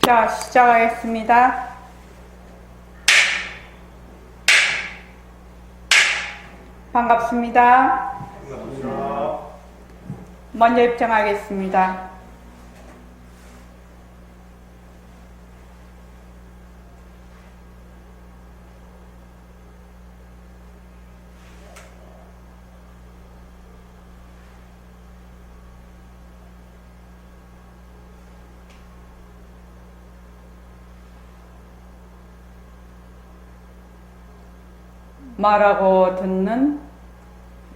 자, 시작하겠습니다. 반갑습니다. 반갑습니다. 먼저 입장하겠습니다. 말하고 듣는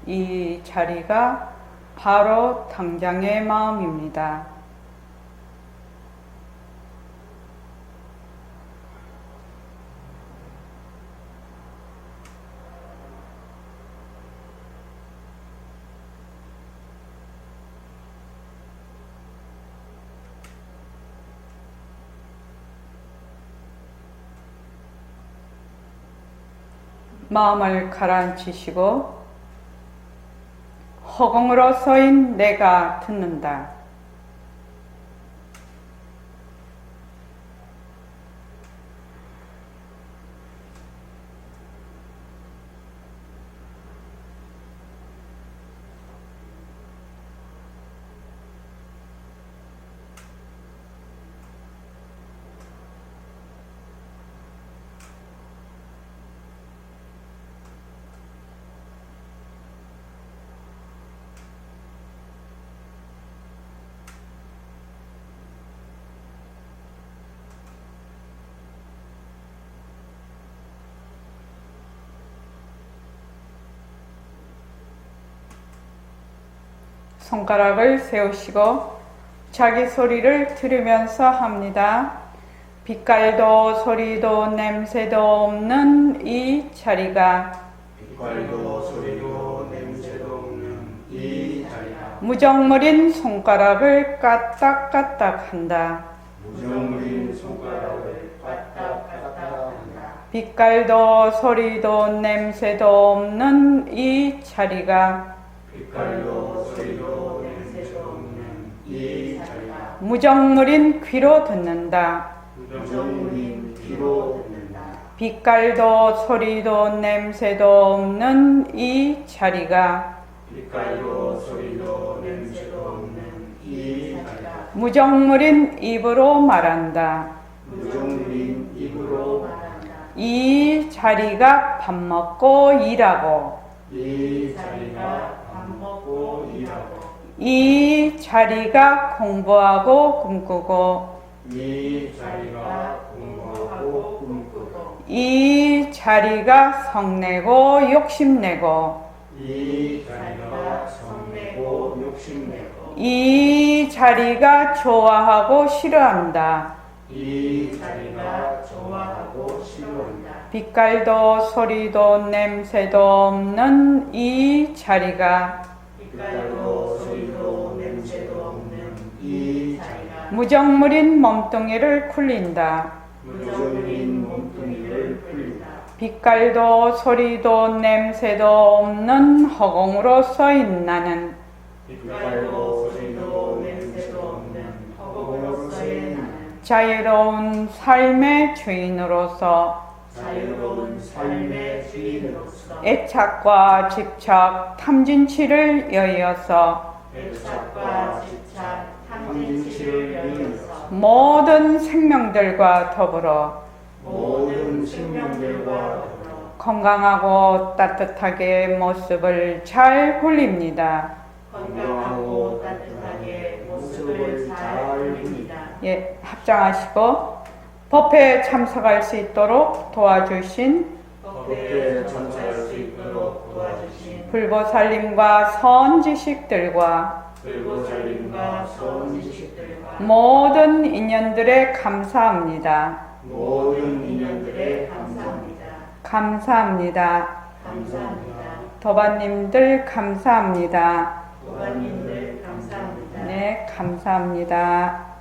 이 자리가 바로 당장의 마음입니다. 마음을 가라앉히시고 허공으로 서인 내가 듣는다. 손가락을 세우시고 자기 소리를 들으면서 합니다. 빛깔도 소리도 냄새도 없는 이 자리가 빛깔도 소리도 냄새도 없는 이 자리가 무정물인 손가락을 까딱까딱 한다. 무정물인 손가락을 까딱까딱 한다. 빛깔도 소리도 냄새도 없는 이 자리가 빛깔도 소리도 냄새도 없는 이 자리가 무정물인 귀로 듣는다. 무정물인 귀로 듣는다. 빛깔도 소리도 냄새도 없는 이 자리가 빛깔도 소리도 냄새도 없는 이 자리가 무정물인 입으로 말한다. 무정물인 입으로 말한다. 이 자리가 밥 먹고 일하고 이 자리가 밥 먹고 일하고 이 자리가 공부하고 꿈꾸고 이 자리가 공부하고 꿈꾸고 이 자리가 성내고 욕심내고 이 자리가 성내고 욕심내고 이 자리가 좋아하고 싫어한다. 이 자리가 좋아하고 싫어한다. 빛깔도 소리도 냄새도 없는 이 자리가 빛깔도 소리도 냄새도 없는 이 자리가 무정물인 몸뚱이를 굴린다. 무정물인 몸뚱이를 풀린다. 빛깔도 소리도 냄새도 없는 허공으로 서인 나는 빛깔도 소리도 냄새도 없는 허공으로서의 나는 자유로운 삶의 주인으로서 자유로운 삶의 주인으로서 애착과 집착, 탐진치를 여의어서 애착과 집착, 탐진치를 위해서 모든 생명들과 더불어 모든 생명들과 더불어 건강하고 따뜻하게 모습을 잘 굴립니다. 건강하고 따뜻하게 모습을 잘 굴립니다. 예, 합장하시고 법회에 참석할 수 있도록 도와주신 법회에 참석할 수 있도록 도와주신 불보살님과 선지식들과 불보살님과 선지식들과 모든 인연들에 감사합니다. 모든 인연들에 감사합니다. 감사합니다. 감사합니다. 도반님들 감사합니다. 도반님들 감사합니다. 네, 감사합니다.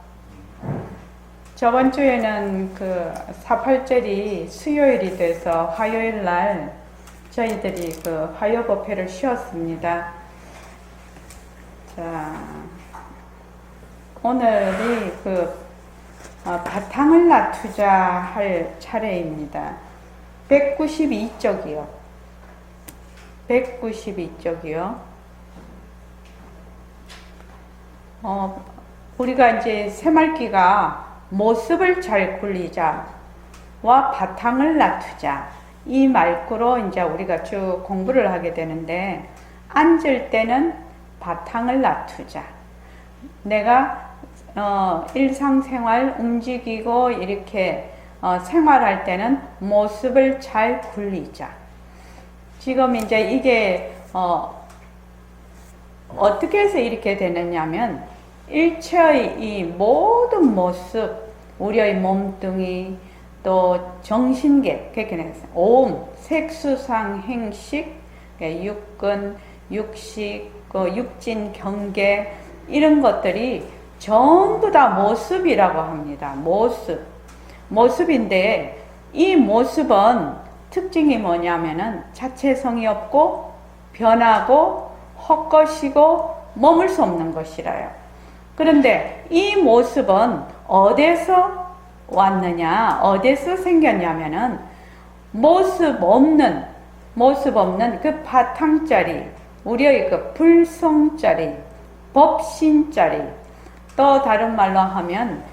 저번 주에는 그 4.8절이 수요일이 돼서 화요일 날 저희들이 그 화요법회를 쉬었습니다. 자, 오늘이 그 바탕을 놔두자 할 차례입니다. 192쪽이요. 192쪽이요. 우리가 이제 새말기가 모습을 잘 굴리자와 바탕을 놔두자 이 말구로 이제 우리가 쭉 공부를 하게 되는데, 앉을 때는 바탕을 놔두자. 내가 일상생활 움직이고 이렇게 생활할 때는 모습을 잘 굴리자. 지금 이제 이게 어떻게 해서 이렇게 되느냐면, 일체의 이 모든 모습, 우리의 몸뚱이, 또 정신계, 그렇게 옴, 색수상, 행식, 육근, 육식, 육진, 경계, 이런 것들이 전부 다 모습이라고 합니다. 모습인데, 이 모습은 특징이 뭐냐면은 자체성이 없고 변하고 헛것이고 머물 수 없는 것이라요. 그런데 이 모습은 어디서 왔느냐, 어디서 생겼냐면은 모습 없는 그 바탕자리, 우리의 그 불성자리, 법신자리, 또 다른 말로 하면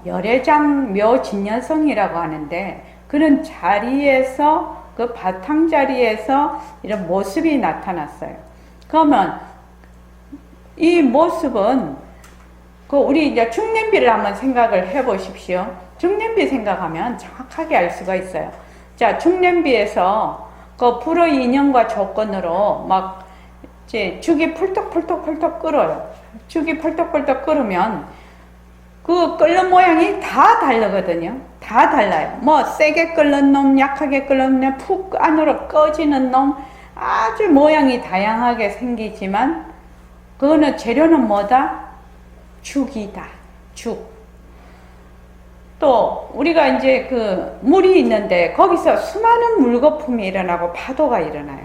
열애장 묘진여성이라고 하는데, 그런 자리에서, 그 바탕 자리에서 이런 모습이 나타났어요. 그러면 이 모습은 우리 이제 중년비를 한번 생각을 해 보십시오. 중년비 생각하면 정확하게 알 수가 있어요. 자, 중년비에서 그 불의 인연과 조건으로 막 이제 죽이 펄떡펄떡 끓어요. 죽이 펄떡펄떡 끓으면 그 끓는 모양이 다 다르거든요. 다 달라요. 뭐 세게 끓는 놈, 약하게 끓는 놈, 푹 안으로 꺼지는 놈, 아주 모양이 다양하게 생기지만 그거는 재료는 뭐다? 죽이다. 죽. 또 우리가 이제 그 물이 있는데 거기서 수많은 물거품이 일어나고 파도가 일어나요.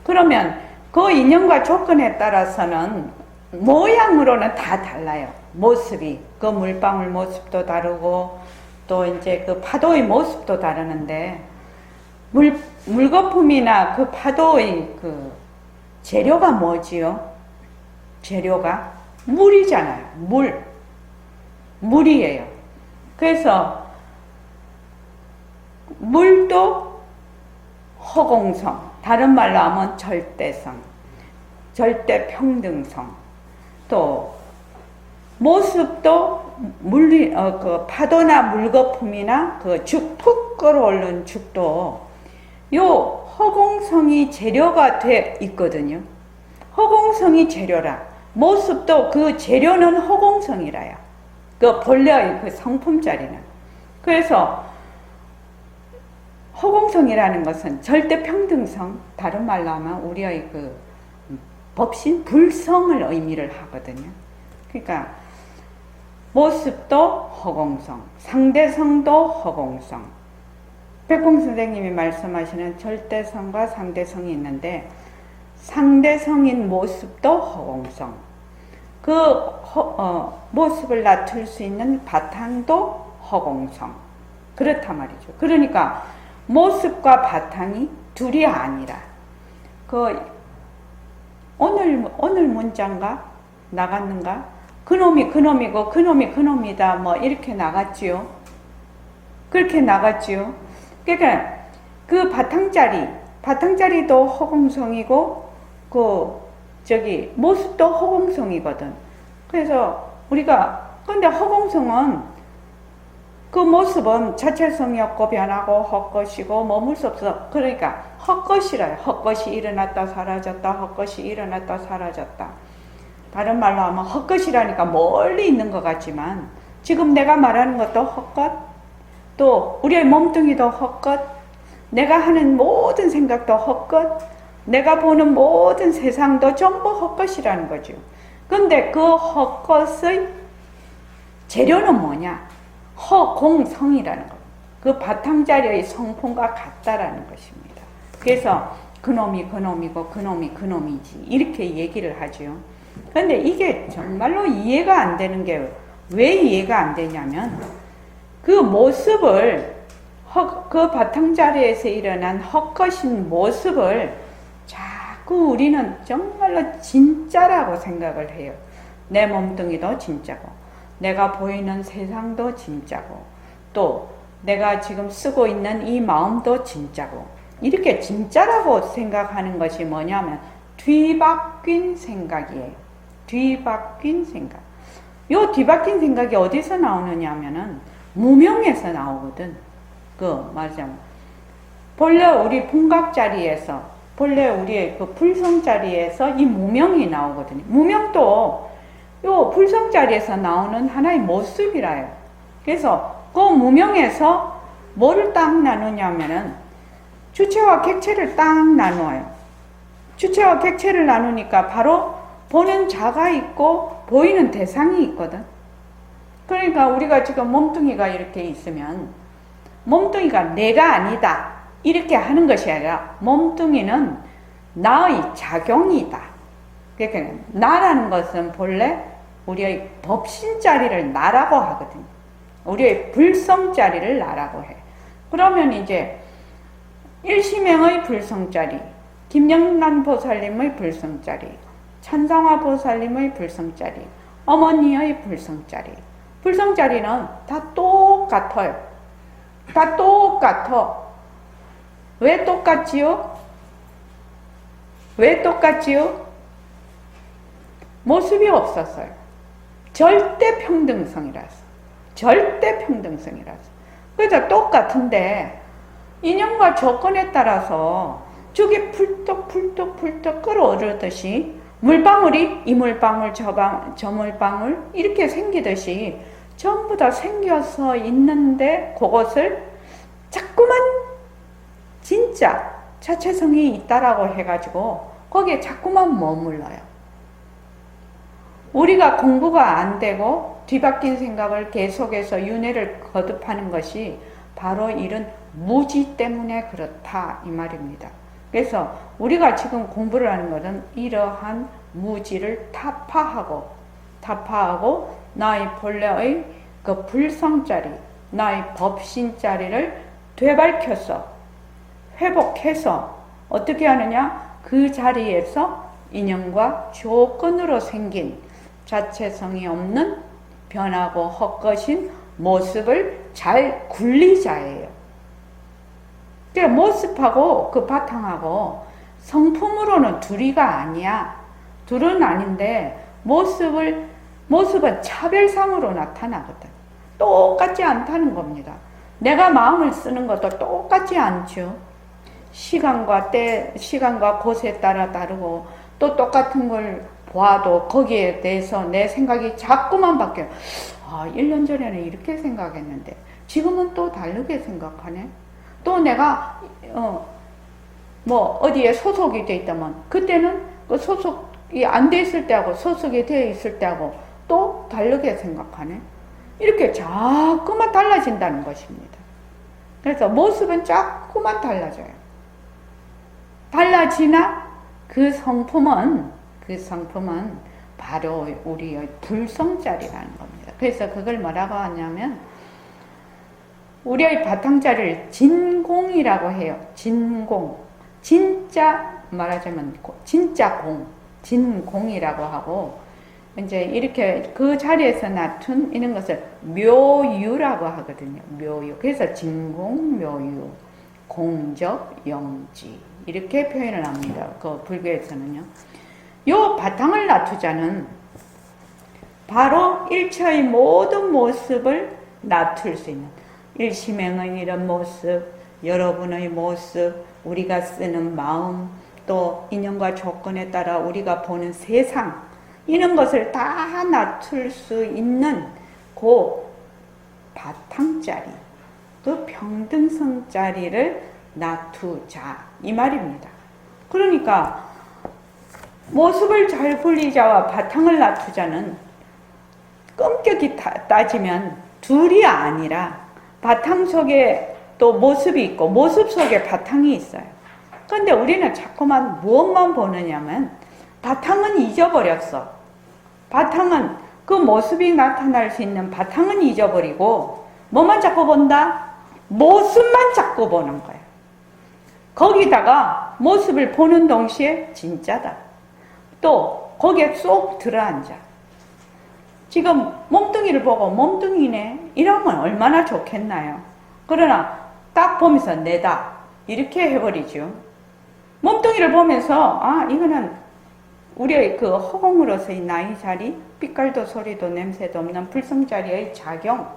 그러면 그 인연과 조건에 따라서는 모양으로는 다 달라요. 모습이. 그 물방울 모습도 다르고 또 이제 그 파도의 모습도 다르는데, 물거품이나 그 파도의 그 재료가 뭐지요? 재료가 물이잖아요. 물이에요. 그래서 물도 허공성, 다른 말로 하면 절대성, 절대평등성, 또 모습도 그 파도나 물거품이나 그 푹 끓어오른 죽도 요 허공성이 재료가 돼 있거든요. 허공성이 재료라. 모습도 그 재료는 허공성이라요. 그 본래의 그 성품자리는. 그래서 허공성이라는 것은 절대평등성, 다른 말로 하면 우리의 그 법신 불성을 의미를 하거든요. 그러니까 모습도 허공성, 상대성도 허공성. 백봉 선생님이 말씀하시는 절대성과 상대성이 있는데, 상대성인 모습도 허공성, 그 모습을 낮출 수 있는 바탕도 허공성. 그렇단 말이죠. 그러니까 모습과 바탕이 둘이 아니라, 오늘 문장가 나갔는가? 그놈이 그놈이고 그놈이 그놈이다, 뭐 이렇게 나갔지요. 그렇게 나갔지요. 그러니까 그 바탕자리도 허공성이고 모습도 허공성이거든. 그래서 근데 허공성은 그 모습은 자체성이 없고 변하고 헛것이고 머물 수 없어. 그러니까 헛것이라요. 헛것이 일어났다 사라졌다, 헛것이 일어났다 사라졌다. 다른 말로 하면 헛것이라니까 멀리 있는 것 같지만, 지금 내가 말하는 것도 헛것, 또 우리의 몸뚱이도 헛것, 내가 하는 모든 생각도 헛것, 내가 보는 모든 세상도 전부 헛것이라는 거죠. 근데 그 헛것의 재료는 뭐냐? 허공성이라는 것. 그 바탕자리의 성품과 같다라는 것입니다. 그래서 그놈이 그놈이고 그놈이 그놈이지, 이렇게 얘기를 하죠. 근데 이게 정말로 이해가 안 되는 게 왜 이해가 안 되냐면 그 모습을 그 바탕자리에서 일어난 헛것인 모습을 자꾸 우리는 정말로 진짜라고 생각을 해요. 내 몸뚱이도 진짜고 내가 보이는 세상도 진짜고 또 내가 지금 쓰고 있는 이 마음도 진짜고 이렇게 진짜라고 생각하는 것이 뭐냐면 뒤바뀐 생각이에요. 뒤바뀐 생각. 요 뒤바뀐 생각이 어디서 나오느냐 하면은 무명에서 나오거든. 말하자면 본래 우리 풍각자리에서 본래 우리의 그 불성자리에서 이 무명이 나오거든요. 무명도 요 불성자리에서 나오는 하나의 모습이라요. 그래서 그 무명에서 뭐를 딱 나누냐면은 주체와 객체를 딱 나누어요. 주체와 객체를 나누니까 바로 보는 자가 있고 보이는 대상이 있거든. 그러니까 우리가 지금 몸뚱이가 이렇게 있으면 몸뚱이가 내가 아니다 이렇게 하는 것이 아니라 몸뚱이는 나의 작용이다. 그러니까 나라는 것은 본래 우리의 법신자리를 나라고 하거든요. 우리의 불성자리를 나라고 해. 그러면 이제 일시명의 불성자리, 김영란 보살님의 불성자리, 천상화 보살님의 불성자리, 어머니의 불성자리. 불성자리는 다 똑같아요. 다 똑같아. 왜 똑같지요? 왜 똑같지요? 모습이 없었어요. 절대 평등성이라서. 절대 평등성이라서. 그래서 똑같은데 인연과 조건에 따라서 저게 풀떡 끓어오르듯이 물방울이 이 물방울 저 물방울 이렇게 생기듯이 전부 다 생겨서 있는데 그것을 자꾸만 진짜 자체성이 있다라고 해가지고 거기에 자꾸만 머물러요. 우리가 공부가 안 되고 뒤바뀐 생각을 계속해서 윤회를 거듭하는 것이 바로 이런 무지 때문에 그렇다 이 말입니다. 그래서 우리가 지금 공부를 하는 것은 이러한 무지를 타파하고 나의 본래의 그 불성자리, 나의 법신자리를 되밝혀서 회복해서 어떻게 하느냐? 그 자리에서 인연과 조건으로 생긴 자체성이 없는 변하고 헛것인 모습을 잘 굴리자예요. 그러니까 모습하고 그 바탕하고 성품으로는 둘이가 아니야. 둘은 아닌데 모습은 차별상으로 나타나거든. 똑같지 않다는 겁니다. 내가 마음을 쓰는 것도 똑같지 않죠. 시간과 곳에 따라 다르고 또 똑같은 걸 봐도 거기에 대해서 내 생각이 자꾸만 바뀌어요. 1년 전에는 이렇게 생각했는데 지금은 또 다르게 생각하네. 또 내가 어디에 소속이 돼 있다면 그때는 그 소속이 안 돼 있을 때하고 소속이 되어 있을 때하고 또 다르게 생각하네. 이렇게 자꾸만 달라진다는 것입니다. 그래서 모습은 자꾸만 달라져요. 달라지나 그 성품은 바로 우리의 불성자리라는 겁니다. 그래서 그걸 뭐라고 하냐면 우리의 바탕자리를 진공이라고 해요. 진공. 진짜 말하자면 진짜 진공이라고 하고 이제 이렇게 그 자리에서 나툰 이런 것을 묘유라고 하거든요. 묘유. 그래서 진공, 묘유, 공적, 영지 이렇게 표현을 합니다. 그 불교에서는요. 요 바탕을 놔두자는 바로 일체의 모든 모습을 놔둘 수 있는 일심행의 이런 모습, 여러분의 모습, 우리가 쓰는 마음, 또 인연과 조건에 따라 우리가 보는 세상 이런 것을 다 놔둘 수 있는 그 바탕자리, 그 평등성자리를 놔두자 이 말입니다. 그러니까 모습을 잘 굴리자와 바탕을 놔두자는 엄격히 따지면 둘이 아니라 바탕 속에 또 모습이 있고 모습 속에 바탕이 있어요. 그런데 우리는 자꾸만 무엇만 보느냐면 바탕은 잊어버렸어. 바탕은 그 모습이 나타날 수 있는 바탕은 잊어버리고 뭐만 자꾸 본다? 모습만 자꾸 보는 거야. 거기다가 모습을 보는 동시에 진짜다. 또 거기에 쏙 들어앉아. 지금 몸뚱이를 보고 몸뚱이네 이러면 얼마나 좋겠나요? 그러나 딱 보면서 내다 이렇게 해버리죠. 몸뚱이를 보면서 이거는 우리의 그 허공으로서의 나의 자리, 빛깔도 소리도 냄새도 없는 불성자리의 작용.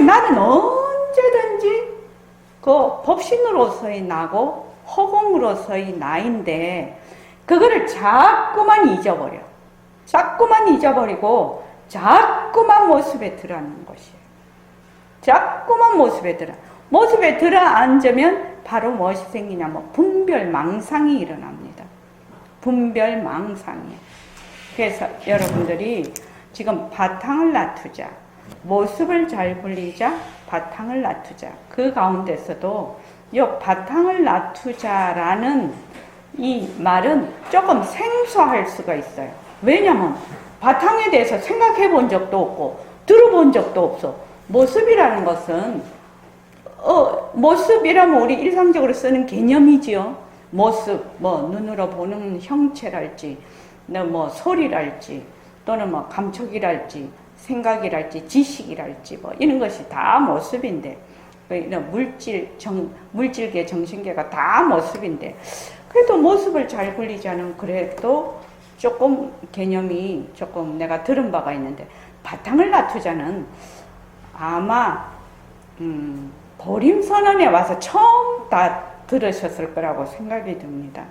나는 언제든지 그 법신으로서의 나고 허공으로서의 나인데 그거를 자꾸만 잊어버려. 자꾸만 잊어버리고 자꾸만 모습에 들어앉는 것이에요. 자꾸만 모습에 들어앉으면 바로 무엇이 생기냐면 분별망상이 일어납니다. 분별망상이에요. 그래서 여러분들이 지금 바탕을 놔두자, 모습을 잘 굴리자, 바탕을 놔두자. 그 가운데서도 이 바탕을 놔두자라는 이 말은 조금 생소할 수가 있어요. 왜냐하면 바탕에 대해서 생각해 본 적도 없고 들어본 적도 없어. 모습이라는 것은 모습이라면 우리 일상적으로 쓰는 개념이지요. 모습, 눈으로 보는 형체랄지, 소리랄지, 또는 감촉이랄지, 생각이랄지, 지식이랄지, 이런 것이 다 모습인데, 이런 물질계, 정신계가 다 모습인데, 그래도 모습을 잘 굴리자는 그래도 조금 개념이 조금 내가 들은 바가 있는데, 바탕을 놔두자는 아마, 보림선언에 와서 처음 다 들으셨을 거라고 생각이 듭니다.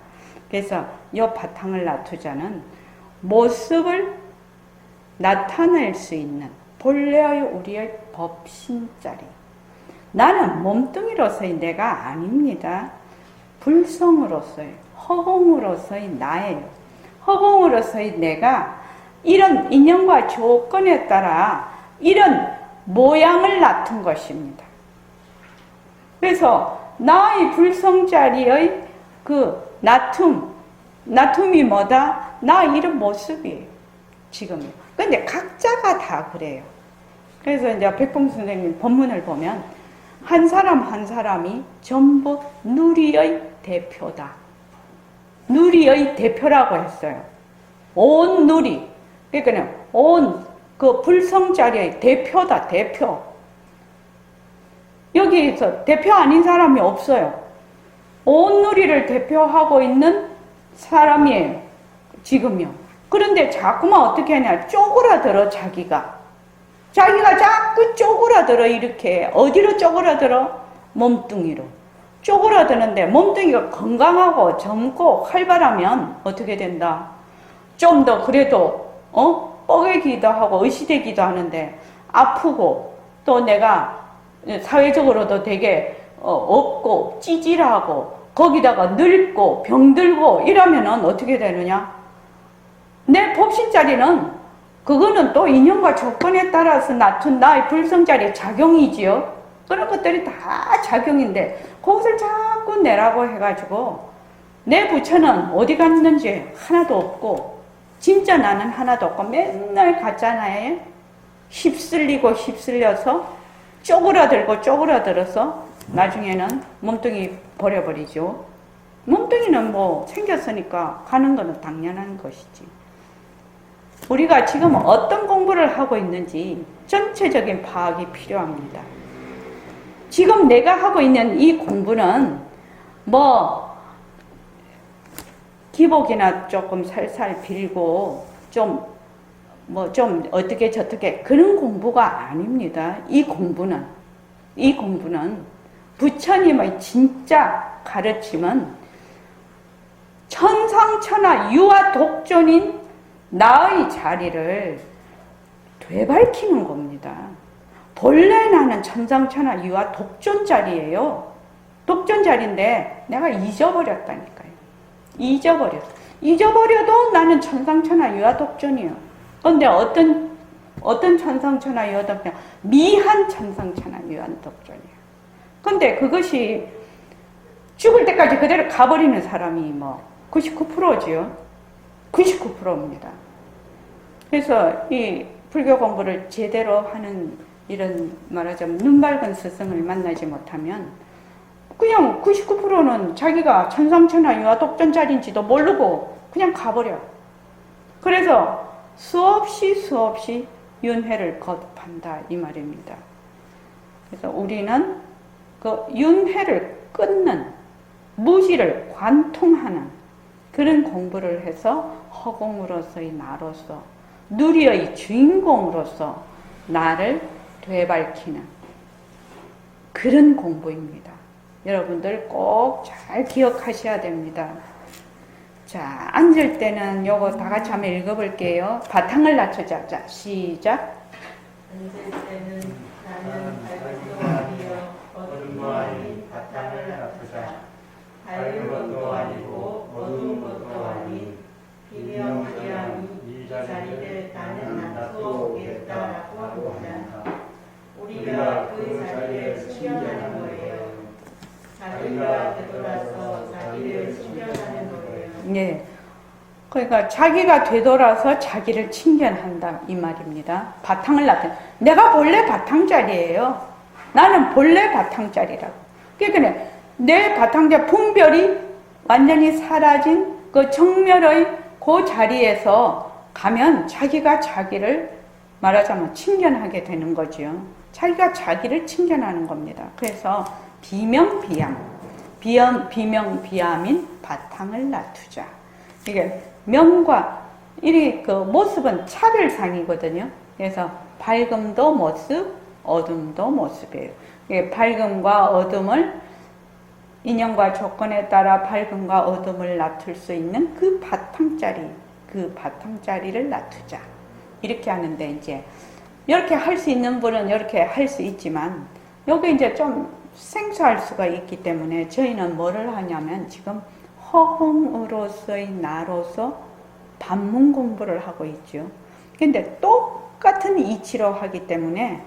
그래서 이 바탕을 놔두자는 모습을 나타낼 수 있는 본래의 우리의 법신자리. 나는 몸뚱이로서의 내가 아닙니다. 불성으로서의 허공으로서의 나예요. 허공으로서의 내가 이런 인연과 조건에 따라 이런 모양을 낳은 것입니다. 그래서 나의 불성자리의 그 나툼이 뭐다? 나 이런 모습이에요. 지금. 근데 각자가 다 그래요. 그래서 이제 백봉 선생님 본문을 보면 한 사람 한 사람이 전부 누리의 대표다. 누리의 대표라고 했어요. 온 누리. 그러니까 온 그 불성자리의 대표다. 대표. 여기에서 대표 아닌 사람이 없어요. 온 누리를 대표하고 있는 사람이에요. 지금요. 그런데 자꾸만 어떻게 하냐. 쪼그라들어 자기가 자꾸 쪼그라들어. 이렇게 어디로 쪼그라들어? 몸뚱이로 쪼그라드는데 몸뚱이가 건강하고 젊고 활발하면 어떻게 된다? 좀 더 그래도 뻐개기도 하고 의시되기도 하는데 아프고 또 내가 사회적으로도 되게 없고 찌질하고 거기다가 늙고 병들고 이러면은 어떻게 되느냐? 내 법신자리는 그거는 또 인연과 조건에 따라서 낳은 나의 불성자리의 작용이지요. 그런 것들이 다 작용인데 그것을 자꾸 내라고 해가지고 내 부처는 어디 갔는지 하나도 없고 진짜 나는 하나도 없고 맨날 가짜나에 휩쓸리고 휩쓸려서 쪼그라들어서 나중에는 몸뚱이 버려버리죠. 몸뚱이는 생겼으니까 가는 거는 당연한 것이지. 우리가 지금 어떤 공부를 하고 있는지 전체적인 파악이 필요합니다. 지금 내가 하고 있는 이 공부는 기복이나 조금 살살 빌고 좀 어떻게 저떻게 그런 공부가 아닙니다. 이 공부는 부처님의 진짜 가르침은 천상천하 유아 독존인 나의 자리를 되밟히는 겁니다. 본래 나는 천상천하 유아 독존 자리예요. 독존 자리인데 내가 잊어버렸다니까요. 잊어버려도 나는 천상천하 유아 독존이에요. 그런데 어떤 천상천하 유아 독존? 미한 천상천하 유아 독존이에요. 근데 그것이 죽을 때까지 그대로 가버리는 사람이 99%지요. 99%입니다. 그래서 이 불교 공부를 제대로 하는 이런 말하자면 눈 밝은 스승을 만나지 못하면 그냥 99%는 자기가 천상천하 유아독존자리인지도 모르고 그냥 가버려. 그래서 수없이 윤회를 거듭한다 이 말입니다. 그래서 우리는 그 윤회를 끊는 무지를 관통하는 그런 공부를 해서 허공으로서의 나로서 누리의 주인공으로서 나를 되밟히는 그런 공부입니다. 여러분들 꼭 잘 기억하셔야 됩니다. 자, 앉을 때는 요거 다 같이 한번 읽어볼게요. 바탕을 낮추자. 자, 시작. 앉을 때는 나는 밝은 것도 아니요 어두운 것도 아닌 바탕을 낮추자. 밝은 것도 아니고 어두운 것도 아닌 비명비양이 이 자리를 나는 낮추겠다라고 합니다. 우리가 그 자리를 숨겨가는 거예요. 자기가 되돌아서 자기를 숨겨가는 거예요. 예. 그러니까 자기가 되돌아서 자기를 칭견한다 이 말입니다. 바탕을 낮춘. 내가 본래 바탕자리예요. 나는 본래 바탕자리라고. 그러니까 내 바탕자 분별이 완전히 사라진 그 정멸의 그 자리에서 가면 자기가 자기를 말하자면 칭견하게 되는 거죠. 자기가 자기를 칭견하는 겁니다. 그래서 비명비암, 비명비암인 바탕을 낮추자. 이게 명과 이 그 모습은 차별상이거든요. 그래서 밝음도 모습, 어둠도 모습이에요. 밝음과 어둠을 인연과 조건에 따라 밝음과 어둠을 낮출 수 있는 그 바탕자리를 낮추자. 이렇게 하는데 이제 이렇게 할 수 있는 분은 이렇게 할 수 있지만 여기 이제 좀 생소할 수가 있기 때문에 저희는 뭐를 하냐면 지금 허공으로서의 나로서 반문 공부를 하고 있죠. 근데 똑같은 이치로 하기 때문에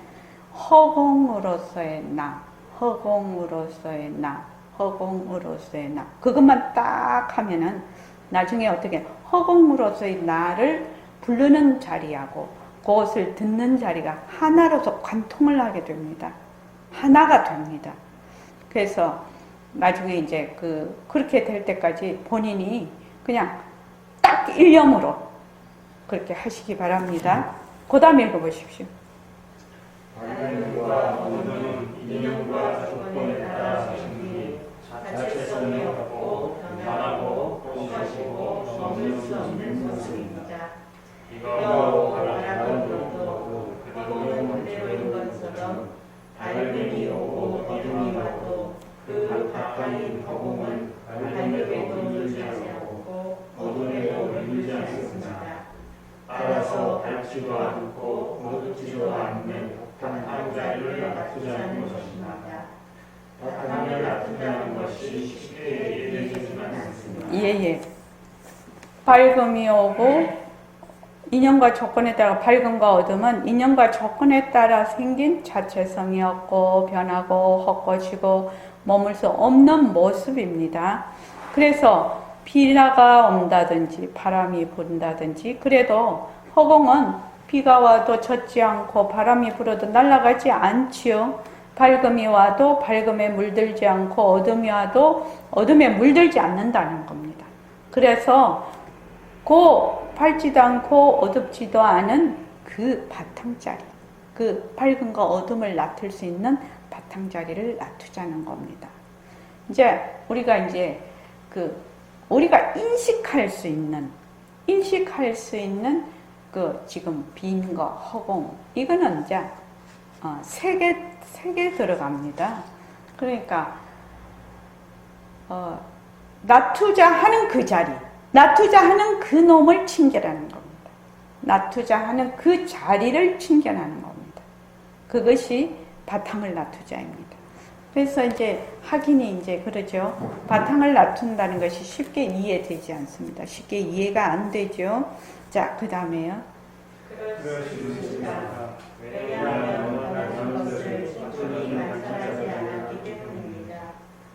허공으로서의 나, 허공으로서의 나, 허공으로서의 나 그것만 딱 하면은 나중에 어떻게 허공으로서의 나를 부르는 자리하고 그것을 듣는 자리가 하나로서 관통을 하게 됩니다. 하나가 됩니다. 그래서 나중에 이제 그렇게 될 때까지 본인이 그냥 딱 일념으로 그렇게 하시기 바랍니다. 그 다음에 읽어보십시오. 밝음과 어둠은 인연과 조건에 따라 생기니 자체성이 없고 변하고 동시고 머물 수 없는 모습입니다. 이거로 바라보는 것도 허공은 그대로인 것처럼 밝음이 오고 어둠이 와도 그 바탕인 허공은 밝음에도 물지 않고 어둠에도 물지 않습니다. 따라서 밝지도 않고 어둡지도 않는 바탕자리를 낮추자는 것입니다. 바탕을 낮추자는 것이 쉽게 이해되지는 않습니다. 예. 밝음이 오고 인연과 조건에 따라 밝음과 어둠은 인연과 조건에 따라 생긴 자체성이 없고 변하고 헛것이고 머물 수 없는 모습입니다. 그래서 비가 온다든지 바람이 분다든지 그래도 허공은 비가 와도 젖지 않고 바람이 불어도 날아가지 않지요. 밝음이 와도 밝음에 물들지 않고 어둠이 와도 어둠에 물들지 않는다는 겁니다. 그래서 밝지도 않고 어둡지도 않은 그 바탕자리, 그 밝음과 어둠을 낮출 수 있는 바탕자리를 낮추자는 겁니다. 이제 우리가 우리가 인식할 수 있는 그 지금 빈 거, 허공, 이거는 이제 세 개 들어갑니다. 그러니까 낮추자 하는 그 자리, 낮추자 하는 그 놈을 칭견하는 겁니다. 낮추자 하는 그 자리를 칭견하는 겁니다. 그것이 바탕을 낮추자입니다. 그래서 이제 학인이 이제 그러죠. 바탕을 낮춘다는 것이 쉽게 이해되지 않습니다. 쉽게 이해가 안 되죠. 자, 그 다음에요. 그렇습니다. 왜냐하면 변하는 것을 충분히 관찰하지 않았기 때문입니다.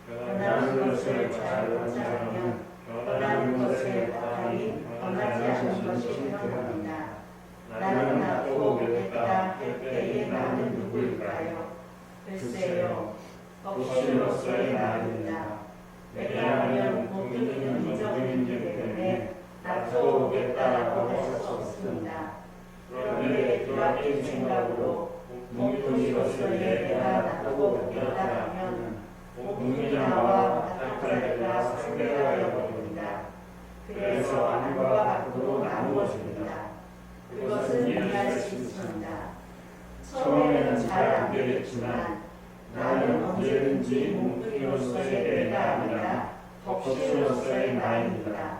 변하는 것을 잘 관찰하면 변하는 것의 바탕이 변하지 않는 것이 그런 겁니다. 나는 낮고 글쎄요, 없이로서의 말입니다. 왜냐하면 본인은 인정이기 때문에 낮춰오겠다라고 할 수 없습니다. 그런데 기각된 생각으로 본인으로서의 내가 낮춰오겠다라면 본인나와 바탕자리가 상대하여 버립니다. 그래서 안과 밖으로 나누어집니다. 그것은 이해할 수 있습니다. 처음에는 잘 안 되겠지만 나는 언제든지 뭉뚱이로서의 내가 아니라 덕신으로서의 나입니다.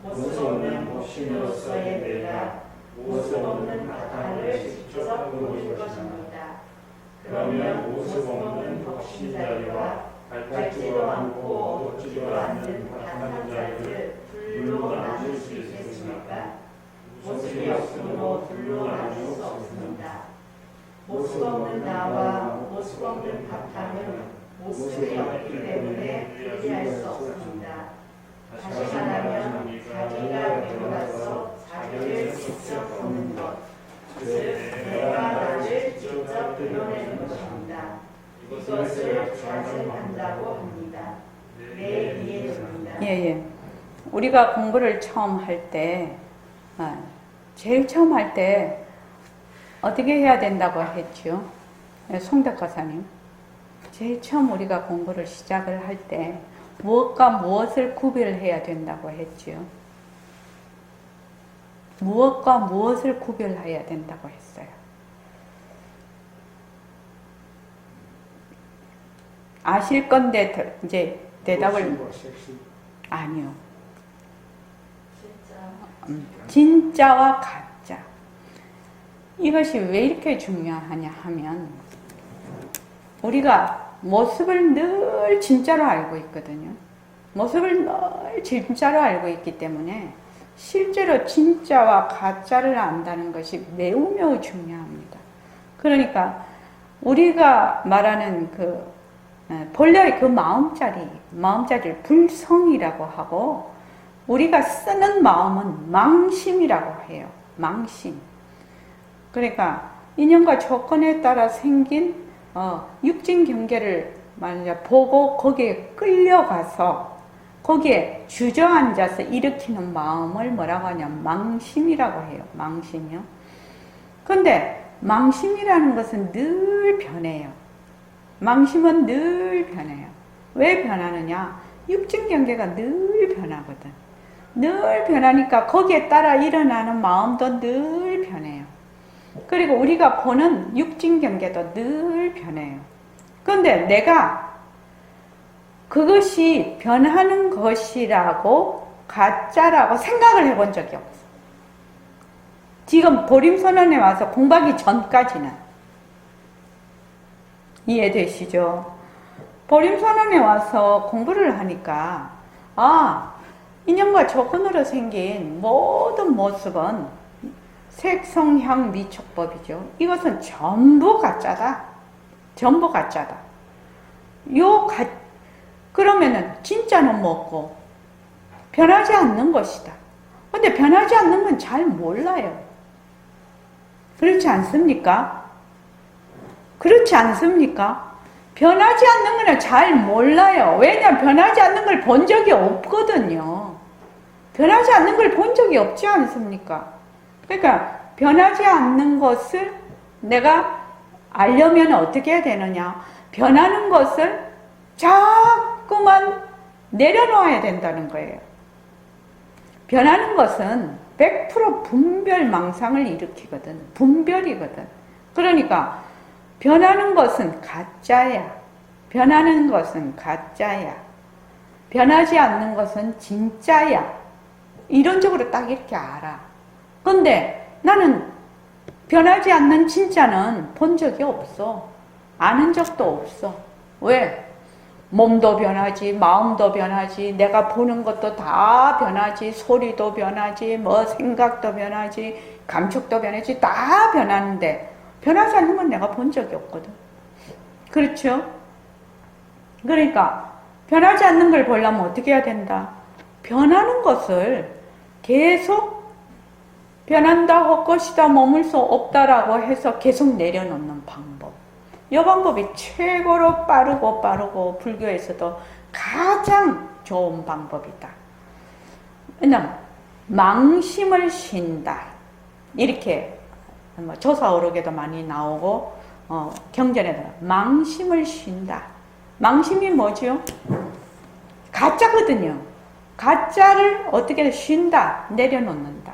모습 없는 덕신으로서의 내가 모습 없는 바탕을 직접 보여줄 것입니다. 그러면 모습 없는 덕신자리와 밟지도 않고 얻지도 않는 바탕자리를 둘로 나눌 수 있겠습니까? 모습이 없으므로 둘로 나눌 수 없습니다. 모습 없는 나와 모습 없는 바탕은 모습이 없기 때문에 분리할 수 없습니다. 다시 말하면 자기가 되돌아서 자기를 직접 보는 것, 즉 내가 나를 직접 드러내는 것입니다. 이것을 자증한다고 합니다. 내 이해됩니다. 예. 우리가 공부를 처음 할 때, 제일 처음 할 때 어떻게 해야 된다고 했죠? 송덕 가사님. 제일 처음 우리가 공부를 시작을 할 때 무엇과 무엇을 구별해야 된다고 했죠? 무엇과 무엇을 구별해야 된다고 했어요. 아실 건데 이제 대답을 아니요. 진짜와 가짜. 이것이 왜 이렇게 중요하냐 하면 우리가 모습을 늘 진짜로 알고 있거든요. 모습을 늘 진짜로 알고 있기 때문에 실제로 진짜와 가짜를 안다는 것이 매우 중요합니다. 그러니까 우리가 말하는 본래 그 마음자리를 불성이라고 하고 우리가 쓰는 마음은 망심이라고 해요. 망심. 그러니까 인연과 조건에 따라 생긴 육진 경계를 만약 보고 거기에 끌려가서 거기에 주저앉아서 일으키는 마음을 뭐라고 하냐면 망심이라고 해요. 망심이요. 근데 망심이라는 것은 늘 변해요. 망심은 늘 변해요. 왜 변하느냐? 육진 경계가 늘 변하거든. 늘 변하니까 거기에 따라 일어나는 마음도 늘 변해요. 그리고 우리가 보는 육진 경계도 늘 변해요. 그런데 내가 그것이 변하는 것이라고 가짜라고 생각을 해본 적이 없어. 지금 보림선언에 와서 공부하기 전까지는 이해되시죠? 보림선언에 와서 공부를 하니까 인연과 조건으로 생긴 모든 모습은 색성향 미촉법이죠. 이것은 전부 가짜다. 전부 가짜다. 그러면은 진짜는 뭐고? 변하지 않는 것이다. 근데 변하지 않는 건 잘 몰라요. 그렇지 않습니까? 그렇지 않습니까? 변하지 않는 거는 잘 몰라요. 왜냐하면 변하지 않는 걸 본 적이 없거든요. 변하지 않는 걸 본 적이 없지 않습니까? 그러니까 변하지 않는 것을 내가 알려면 어떻게 해야 되느냐? 변하는 것을 자꾸만 내려놓아야 된다는 거예요. 변하는 것은 100% 분별망상을 일으키거든. 분별이거든. 그러니까 변하는 것은 가짜야. 변하는 것은 가짜야. 변하지 않는 것은 진짜야. 이론적으로 딱 이렇게 알아. 근데 나는 변하지 않는 진짜는 본 적이 없어. 아는 적도 없어. 왜? 몸도 변하지, 마음도 변하지, 내가 보는 것도 다 변하지, 소리도 변하지, 생각도 변하지, 감촉도 변하지, 다 변하는데 변하지 않는 건 내가 본 적이 없거든. 그렇죠? 그러니까 변하지 않는 걸 보려면 어떻게 해야 된다? 변하는 것을 계속 변한다, 헛것이다, 머물 수 없다라고 해서 계속 내려놓는 방법. 이 방법이 최고로 빠르고 불교에서도 가장 좋은 방법이다. 왜냐면 망심을 쉰다. 이렇게 뭐 조사오록에도 많이 나오고 경전에도 망심을 쉰다. 망심이 뭐죠? 가짜거든요. 가짜를 어떻게 쉰다, 내려놓는다.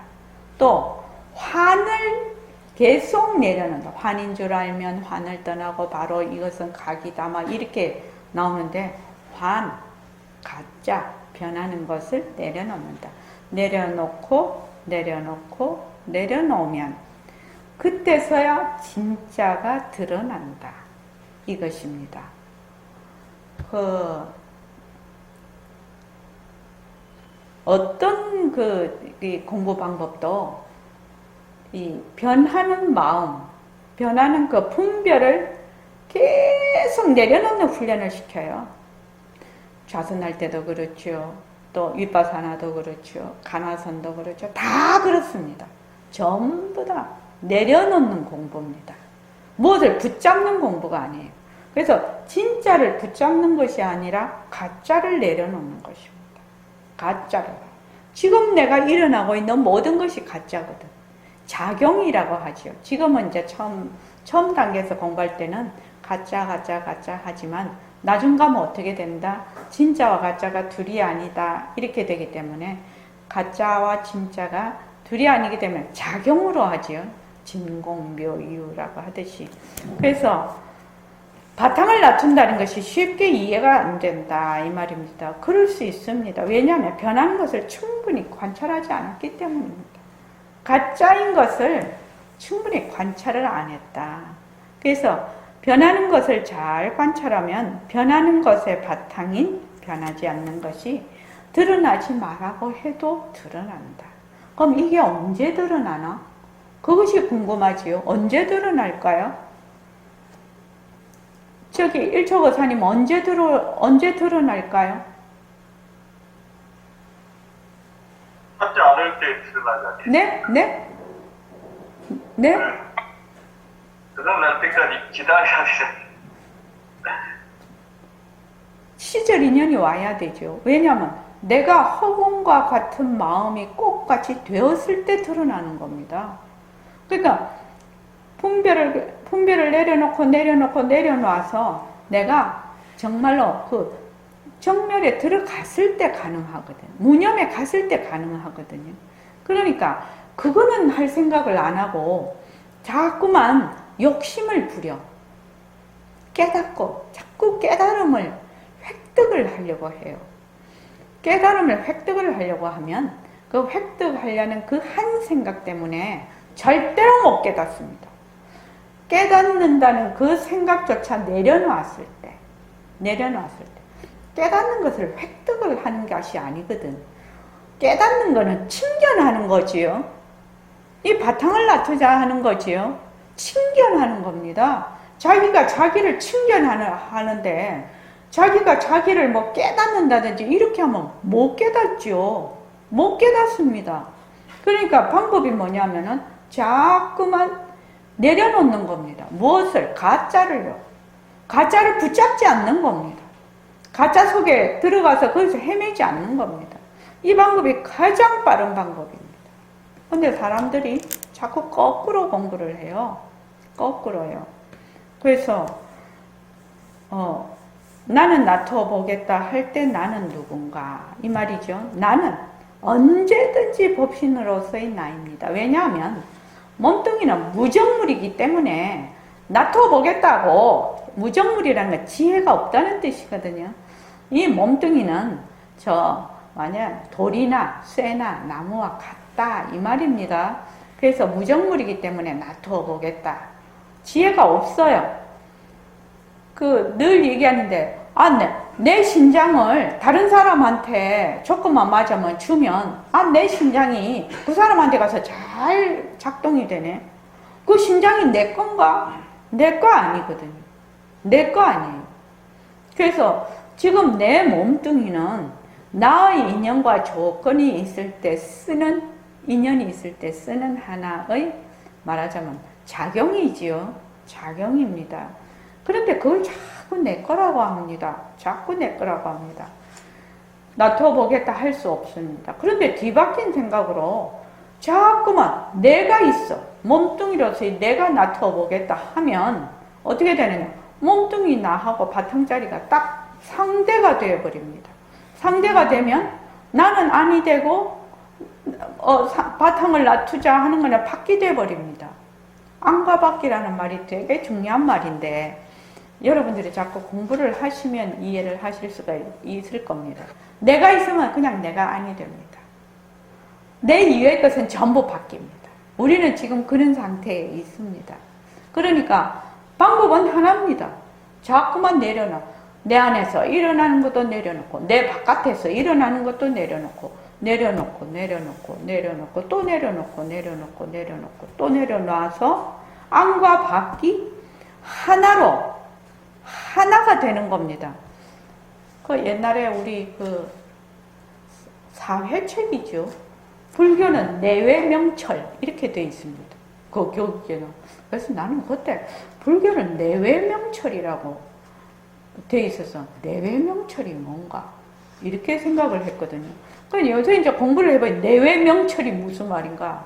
또 환을 계속 내려놓는다. 환인 줄 알면 환을 떠나고 바로 이것은 각이다. 막 이렇게 나오는데 환, 가짜, 변하는 것을 내려놓는다. 내려놓으면 그때서야 진짜가 드러난다. 이것입니다. 어떤 이 공부 방법도 이 변하는 마음, 변하는 그 분별을 계속 내려놓는 훈련을 시켜요. 좌선할 때도 그렇죠. 또 윗바사나도 그렇죠. 가나선도 그렇죠. 다 그렇습니다. 전부 다 내려놓는 공부입니다. 무엇을 붙잡는 공부가 아니에요. 그래서 진짜를 붙잡는 것이 아니라 가짜를 내려놓는 것입니다. 가짜를. 지금 내가 일어나고 있는 모든 것이 가짜거든. 작용이라고 하죠. 지금은 이제 처음 단계에서 공부할 때는 가짜 하지만 나중 가면 어떻게 된다? 진짜와 가짜가 둘이 아니다. 이렇게 되기 때문에 가짜와 진짜가 둘이 아니기 때문에 작용으로 하죠. 진공묘유라고 하듯이. 그래서 바탕을 낮춘다는 것이 쉽게 이해가 안 된다 이 말입니다. 그럴 수 있습니다. 왜냐하면 변하는 것을 충분히 관찰하지 않았기 때문입니다. 가짜인 것을 충분히 관찰을 안 했다. 그래서 변하는 것을 잘 관찰하면 변하는 것의 바탕인 변하지 않는 것이 드러나지 말라고 해도 드러난다. 그럼 이게 언제 드러나나? 그것이 궁금하지요. 언제 드러날까요? 저기 일초거사님 언제 드러날까요? 하지 않을 때 드러나지 않겠어요? 네? 드러날 때까지 기다려야 되잖아요. 시절 인연이 와야 되죠. 왜냐하면 내가 허공과 같은 마음이 꽃같이 되었을 때 드러나는 겁니다. 그러니까 분별을 내려놓아서 내가 정말로 그 정멸에 들어갔을 때 가능하거든. 무념에 갔을 때 가능하거든요. 그러니까 그거는 할 생각을 안 하고 자꾸만 욕심을 부려. 깨닫고 자꾸 깨달음을 획득을 하려고 해요. 깨달음을 획득을 하려고 하면 그 획득하려는 그 한 생각 때문에 절대로 못 깨닫습니다. 깨닫는다는 그 생각조차 내려놨을 때 깨닫는 것을 획득을 하는 것이 아니거든. 깨닫는 것은 침견하는 거지요. 이 바탕을 낮추자 하는 거지요. 침견하는 겁니다. 자기가 자기를 침견하는데 자기가 자기를 뭐 깨닫는다든지 이렇게 하면 못 깨닫죠. 못 깨닫습니다. 그러니까 방법이 뭐냐면은 자꾸만 내려놓는 겁니다. 무엇을? 가짜를요. 가짜를 붙잡지 않는 겁니다. 가짜 속에 들어가서 거기서 헤매지 않는 겁니다. 이 방법이 가장 빠른 방법입니다. 근데 사람들이 자꾸 거꾸로 공부를 해요. 거꾸로요. 그래서 나는 놔둬 보겠다 할 때 나는 누군가 이 말이죠. 나는 언제든지 법신으로서의 나입니다. 왜냐하면 몸뚱이는 무정물이기 때문에 놔둬 보겠다고, 무정물이라는 건 지혜가 없다는 뜻이거든요. 이 몸뚱이는 만약 돌이나 쇠나 나무와 같다 이 말입니다. 그래서 무정물이기 때문에 놔둬 보겠다. 지혜가 없어요. 늘 얘기하는데 내 신장을 다른 사람한테 조금만 맞으면 주면 내 신장이 그 사람한테 가서 잘 작동이 되네. 그 신장이 내 건가? 내 거 아니거든요. 내 거 아니에요. 그래서 지금 내 몸뚱이는 나의 인연과 조건이 있을 때 쓰는, 인연이 있을 때 쓰는 하나의 말하자면 작용이지요. 작용입니다. 그런데 그걸 자꾸 내 거라고 합니다. 자꾸 내 거라고 합니다. 놔둬보겠다 할 수 없습니다. 그런데 뒤바뀐 생각으로 자꾸만 내가 있어. 몸뚱이로서 내가 놔둬보겠다 하면 어떻게 되느냐. 몸뚱이 나하고 바탕자리가 딱 상대가 되어버립니다. 상대가 되면 나는 아니 되고 바탕을 놔두자 하는 거는 밖이 되어버립니다. 안과 밖이라는 말이 되게 중요한 말인데 여러분들이 자꾸 공부를 하시면 이해를 하실 수가 있을 겁니다. 내가 있으면 그냥 내가 아니 됩니다. 내 이외의 것은 전부 바뀝니다. 우리는 지금 그런 상태에 있습니다. 그러니까 방법은 하나입니다. 자꾸만 내려놔. 내 안에서 일어나는 것도 내려놓고 내 바깥에서 일어나는 것도 내려놓고 또 내려놓고 또 내려놔서 안과 밖이 하나가 되는 겁니다. 그 옛날에 우리 그 사회책이죠. 불교는 내외명철 이렇게 되어 있습니다. 그 교육에는. 그래서 나는 그때 불교는 내외명철이라고 되어 있어서 내외명철이 뭔가 이렇게 생각을 했거든요. 그래서 요새 이제 공부를 해보니 내외명철이 무슨 말인가?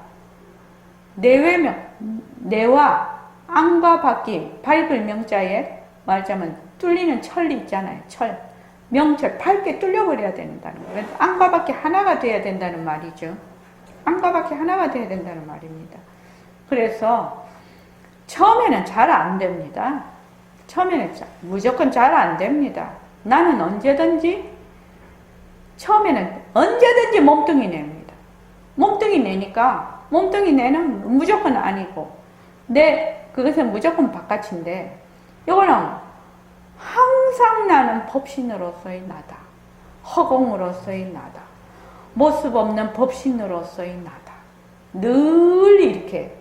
내와 안과 밖이 밝을 명자에 말하자면 뚫리는 철이 있잖아요. 철. 명철. 밝게 뚫려버려야 된다는 거예요. 안과 밖이 하나가 돼야 된다는 말이죠. 안과 밖이 하나가 돼야 된다는 말입니다. 그래서 처음에는 잘 안 됩니다. 처음에는 무조건 잘 안 됩니다. 나는 처음에는 언제든지 몸뚱이 냅니다. 몸뚱이 내니까 몸뚱이 내는 무조건 아니고 그것은 무조건 바깥인데 이거는 항상 나는 법신으로서의 나다. 허공으로서의 나다. 모습 없는 법신으로서의 나다. 늘 이렇게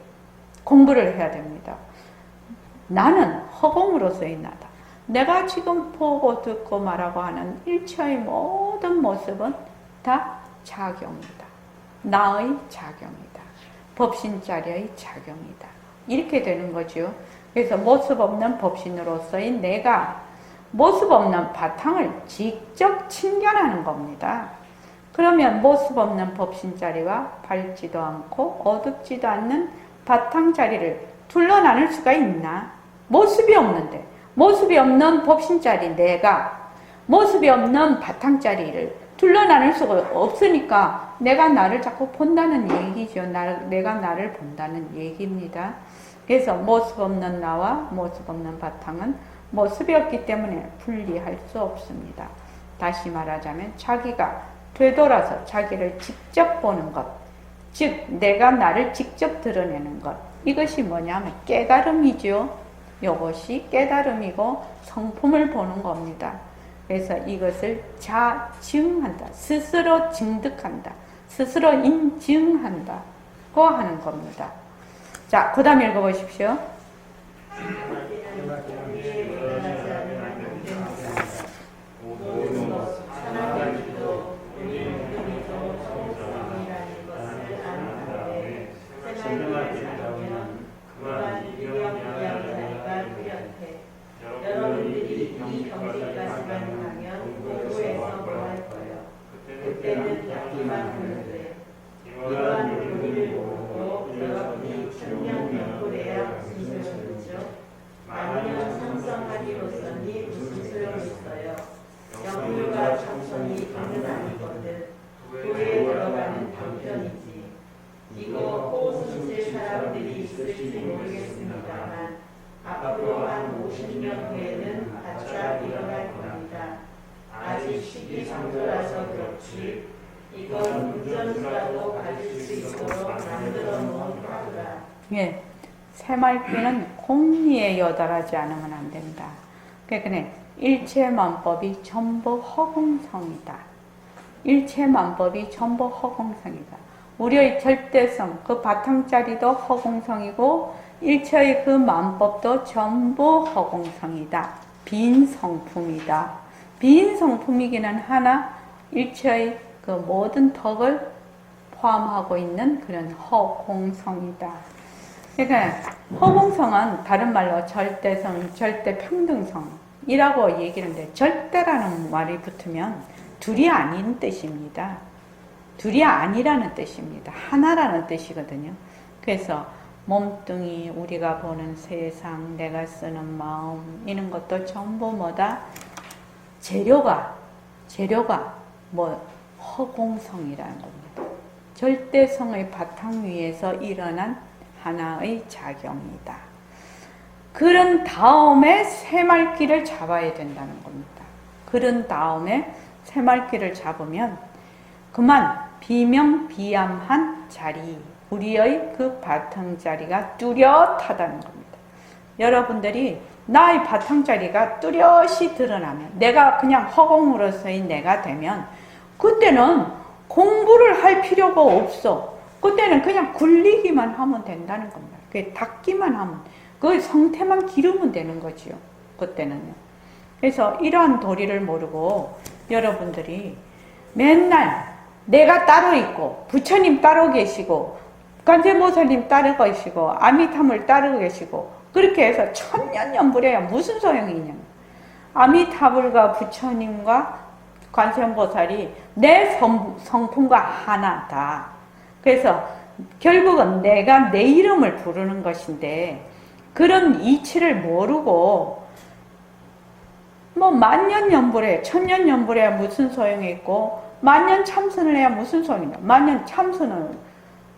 공부를 해야 됩니다. 나는 허공으로서의 나다. 내가 지금 보고 듣고 말하고 하는 일체의 모든 모습은 다 작용이다. 나의 작용이다. 법신자리의 작용이다. 이렇게 되는 거죠. 그래서 모습 없는 법신으로서의 내가 모습 없는 바탕을 직접 침견하는 겁니다. 그러면 모습 없는 법신자리와 밝지도 않고 어둡지도 않는 바탕자리를 둘러나눌 수가 있나? 모습이 없는데 모습이 없는 법신자리 내가 모습이 없는 바탕자리를 둘러나눌 수가 없으니까 내가 나를 자꾸 본다는 얘기죠. 내가 나를 본다는 얘기입니다. 그래서 모습 없는 나와 모습 없는 바탕은 모습이 없기 때문에 분리할 수 없습니다. 다시 말하자면 자기가 되돌아서 자기를 직접 보는 것, 즉 내가 나를 직접 드러내는 것, 이것이 뭐냐면 깨달음이죠. 이것이 깨달음이고 성품을 보는 겁니다. 그래서 이것을 자증한다. 스스로 증득한다. 스스로 인증한다고 하는 겁니다. 자, 그 다음 읽어보십시오. 여러분들이 이 경지까지만 가면 공부에서 뭐 할 거예요? 그때는 바뀌만 하는데 이러한 의미를 모르고 여러분이 천년명불해야 무슨 소용이죠? 만년 상성하기로서니 무슨 소용이 있어요? 영불과 정성이 다는 아니거든. 교회에 들어가는 방편이지. 이거 호흡을 사람들이 있을지 모르겠습니다만 앞으로 한 50년 후에는 바짝 일어날 겁니다. 아직 시기상조라서 그렇지. 이건 운전수라도 가질 수 있도록 만들어 놓은 카드라. 예, 새말귀는 공리에 여달하지 않으면 안 된다. 그러니까 일체만법이 전부 허공성이다. 일체만법이 전부 허공성이다. 우리의 절대성, 그 바탕자리도 허공성이고 일체의 그 만법도 전부 허공성이다. 빈 성품이다. 빈 성품이기는 하나 일체의 그 모든 덕을 포함하고 있는 그런 허공성이다. 그러니까 허공성은 다른 말로 절대성, 절대평등성이라고 얘기를 하는데 절대라는 말이 붙으면 둘이 아닌 뜻입니다. 둘이 아니라는 뜻입니다. 하나라는 뜻이거든요. 그래서 몸뚱이, 우리가 보는 세상, 내가 쓰는 마음 이런 것도 전부 뭐다? 재료가 뭐 허공성이라는 겁니다. 절대성의 바탕 위에서 일어난 하나의 작용이다. 그런 다음에 새말기를 잡아야 된다는 겁니다. 그런 다음에 새말기를 잡으면 그만 비명비암한 자리, 우리의 그 바탕자리가 뚜렷하다는 겁니다. 여러분들이 나의 바탕자리가 뚜렷이 드러나면, 내가 그냥 허공으로서의 내가 되면 그때는 공부를 할 필요가 없어. 그때는 그냥 굴리기만 하면 된다는 겁니다. 그 닦기만 하면, 그 성태만 기르면 되는 거지요. 그때는요. 그래서 이러한 도리를 모르고 여러분들이 맨날 내가 따로 있고 부처님 따로 계시고 관세모사님 따로 계시고 아미타불 따로 계시고 그렇게 해서 천년연불해야 무슨 소용이 있냐. 아미타불과 부처님과 관세음보살이 내 성품과 하나다. 그래서 결국은 내가 내 이름을 부르는 것인데 그런 이치를 모르고 뭐 만년연불해, 천년연불해야 무슨 소용이 있고 만년 참선을 해야 무슨 소용이냐. 만년 참선을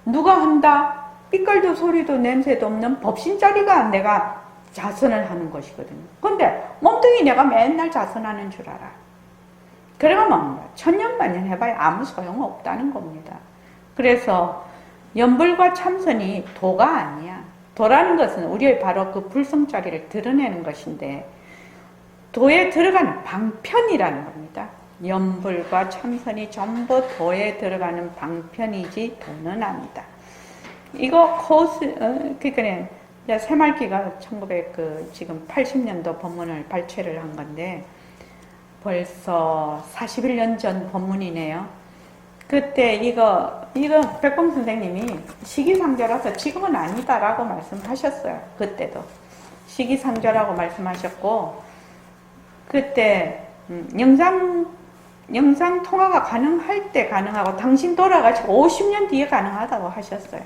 누가 한다? 삐끌도 소리도 냄새도 없는 법신자리가 내가 자선을 하는 것이거든요. 근데 몸뚱이 내가 맨날 자선하는 줄 알아. 그러면 천년만년 해봐야 아무 소용없다는 겁니다. 그래서 연불과 참선이 도가 아니야. 도라는 것은 우리의 바로 그 불성자리를 드러내는 것인데 도에 들어가는 방편이라는 겁니다. 연불과 참선이 전부 도에 들어가는 방편이지 도는 아니다. 이거 그러니까 새말기가 80년도 법문을 발췌를 한 건데 벌써 41년 전 법문이네요. 그때 이거 백범 선생님이 시기상조라서 지금은 아니다라고 말씀하셨어요. 그때도 시기상조라고 말씀하셨고 그때 영상 통화가 가능할 때 가능하고 당신 돌아가시고 50년 뒤에 가능하다고 하셨어요.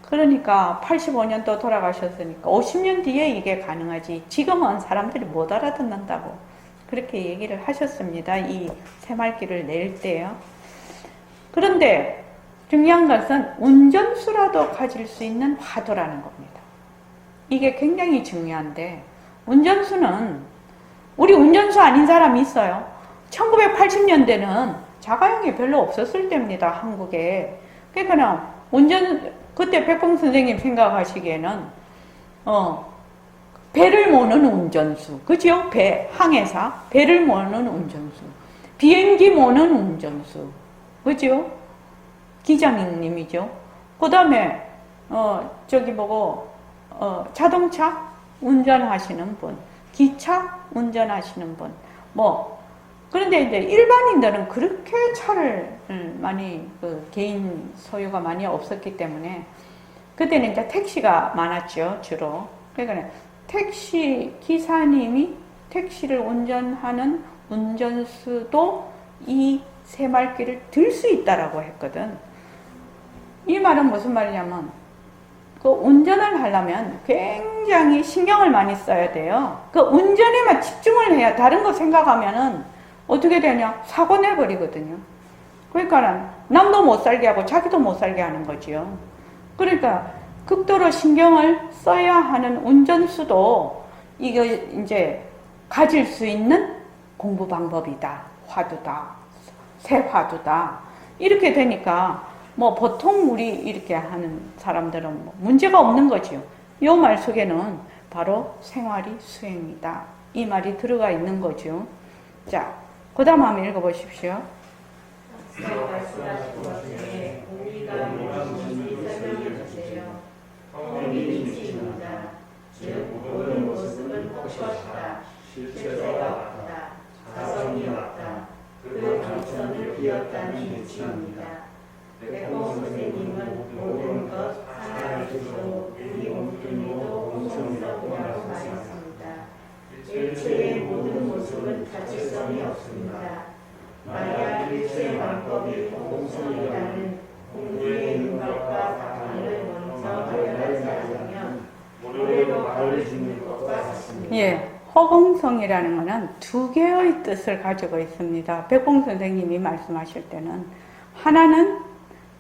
그러니까 85년도 돌아가셨으니까 50년 뒤에 이게 가능하지 지금은 사람들이 못 알아듣는다고 그렇게 얘기를 하셨습니다. 이 새말기를 낼 때요. 그런데 중요한 것은 운전수라도 가질 수 있는 화두라는 겁니다. 이게 굉장히 중요한데 운전수는 우리 운전수 아닌 사람이 있어요. 1980년대는 자가용이 별로 없었을 때입니다. 한국에. 그러니까 그때 백봉 선생님 생각하시기에는 배를 모는 운전수, 그죠? 항해사, 배를 모는 운전수, 비행기 모는 운전수, 그죠? 기장님이죠. 그 다음에 자동차 운전하시는 분, 기차 운전하시는 분, 그런데 이제 일반인들은 그렇게 차를 많이, 개인 소유가 많이 없었기 때문에, 그때는 이제 택시가 많았죠, 주로. 그러니까 택시 기사님이 택시를 운전하는 운전수도 이 새말기를 들 수 있다라고 했거든. 이 말은 무슨 말이냐면, 그 운전을 하려면 굉장히 신경을 많이 써야 돼요. 그 운전에만 집중을 해야 다른 거 생각하면은 어떻게 되냐? 사고 내버리거든요. 그러니까 남도 못 살게 하고 자기도 못 살게 하는 거지요. 그러니까 극도로 신경을 써야 하는 운전수도 이거 이제 가질 수 있는 공부 방법이다. 화두다. 새 화두다. 이렇게 되니까 보통 우리 이렇게 하는 사람들은 문제가 없는 거지요. 이 말 속에는 바로 생활이 수행이다. 이 말이 들어가 있는 거죠. 자, 그 다음 한번 읽어보십시오. 말씀하신 것 중에 우리가 무엇인지 설명해 주세요. 범인이 미칩니다. 즉 보는 모습은 헛것이다. 실체가 왔다. 자성이 왔다. 그 당선을 비었다는 미치입니다. 백봉 선생님은 모든 것 하나의 주로 일체의 모든 모습은 자체성이 없습니다. 만약 일체의 만법이 허공성이라는 공부의 윤곽과 바탕을 먼저 발견하지 않으면 모래로 발을 짓는 것과 같습니다. 예, 허공성이라는 것은 두 개의 뜻을 가지고 있습니다. 백봉 선생님이 말씀하실 때는 하나는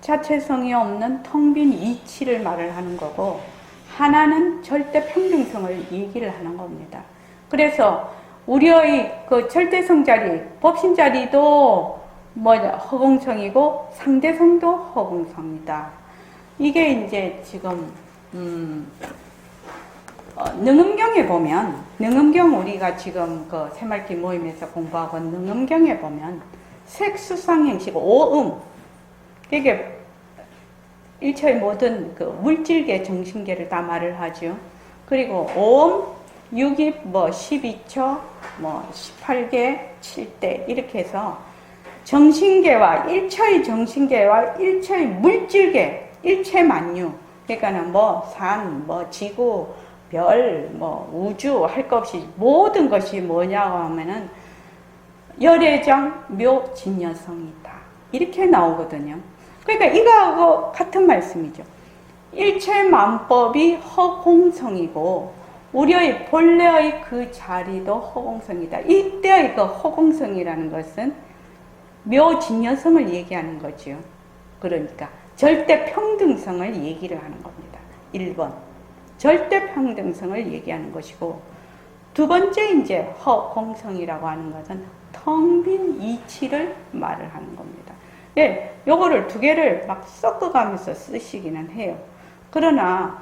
자체성이 없는 텅 빈 이치를 말을 하는 거고 하나는 절대 평등성을 얘기를 하는 겁니다. 그래서 우리의 그 절대성 자리, 법신 자리도 허공성이고 상대성도 허공성이다. 이게 이제 지금 능음경에 보면, 능음경 우리가 지금 그 새말기 모임에서 공부하고 능음경에 보면 색수상행식 오음, 이게 일체의 모든 그 물질계, 정신계를 다 말을 하죠. 그리고 오음, 6입, 12처, 18개, 7대 이렇게 해서 정신계와 일체의 정신계와 일체의 물질계, 일체 만유, 그러니까는 산, 지구, 별, 우주 할 것 없이 모든 것이 뭐냐고 하면은 열애정, 묘, 진여성이다. 이렇게 나오거든요. 그러니까 이거하고 같은 말씀이죠. 일체 만법이 허공성이고 우리의 본래의 그 자리도 허공성이다. 이때의 그 허공성이라는 것은 묘, 진여성을 얘기하는 거죠. 그러니까 절대 평등성을 얘기를 하는 겁니다. 1번. 절대 평등성을 얘기하는 것이고 두 번째 이제 허공성이라고 하는 것은 텅 빈 이치를 말을 하는 겁니다. 예, 요거를 두 개를 막 섞어가면서 쓰시기는 해요. 그러나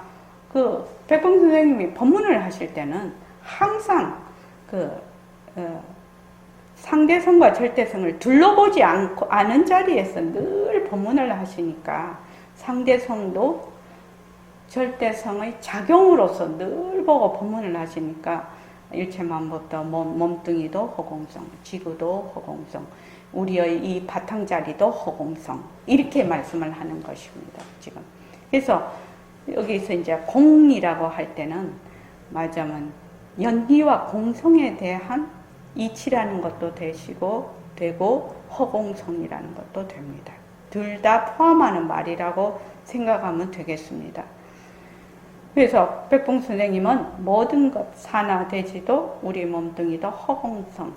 그 백봉 선생님이 법문을 하실 때는 항상 상대성과 절대성을 둘러보지 않은 자리에서 늘 법문을 하시니까 상대성도 절대성의 작용으로서 늘 보고 법문을 하시니까 일체만법도 몸뚱이도 허공성, 지구도 허공성, 우리의 이 바탕자리도 허공성 이렇게 말씀을 하는 것입니다. 지금 그래서 여기서 이제 공이라고 할 때는 말하자면 연기와 공성에 대한 이치라는 것도 되고 허공성이라는 것도 됩니다. 둘 다 포함하는 말이라고 생각하면 되겠습니다. 그래서 백봉 선생님은 모든 것 산화대지도 우리 몸뚱이도 허공성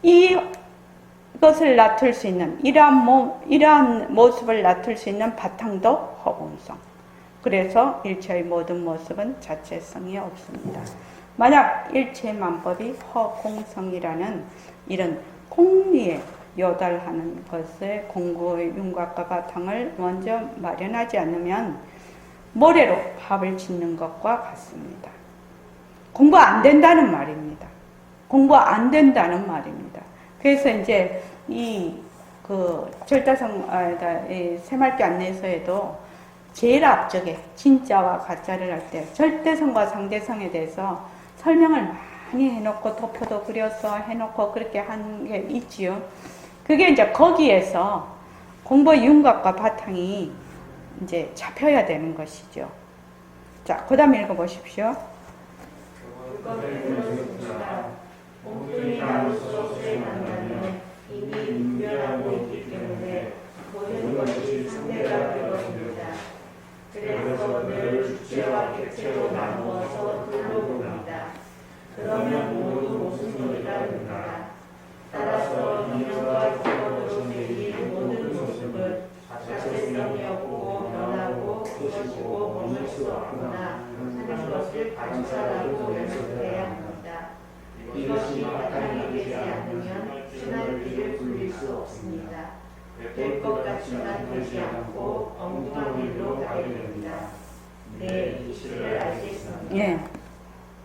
이것을 나툴 수 있는 이러한 모습을 나툴 수 있는 바탕도 허공성. 그래서 일체의 모든 모습은 자체성이 없습니다. 만약 일체만법이 허공성이라는 이런 공리에 요달하는 것을 공부의 윤곽과 바탕을 먼저 마련하지 않으면 모래로 밥을 짓는 것과 같습니다. 공부 안 된다는 말입니다. 공부 안 된다는 말입니다. 그래서 이제 새말기 안내서에도 제일 앞쪽에 진짜와 가짜를 할 때 절대성과 상대성에 대해서 설명을 많이 해놓고 도표도 그려서 해놓고 그렇게 한 게 있지요. 그게 이제 거기에서 공부의 윤곽과 바탕이 이제 잡혀야 되는 것이죠. 자, 그 다음 읽어보십시오. 몸뚱이로서 수행한다면 이미 분별하고 있기 때문에 모든 것이 상대가 되어집니다. 그래서 늘 주체와 객체로 나누어서 둘러봅니다. 그러면 모두 무슨 소리가 됩니다. 따라서 인연과 조건으로 생긴 모든 모습은 자체성이 없고 변하고 그것이고 머물 수 없구나 하는 것을 관찰하고 연습해야 합니다. 이것이 바탕이 되지 않으면 신할 길을 굴릴 수 없습니다. 될 것 같지만 되지 않고 엉뚱한 길로 가게 됩니다. 네, 이치를 알겠습니다. 예,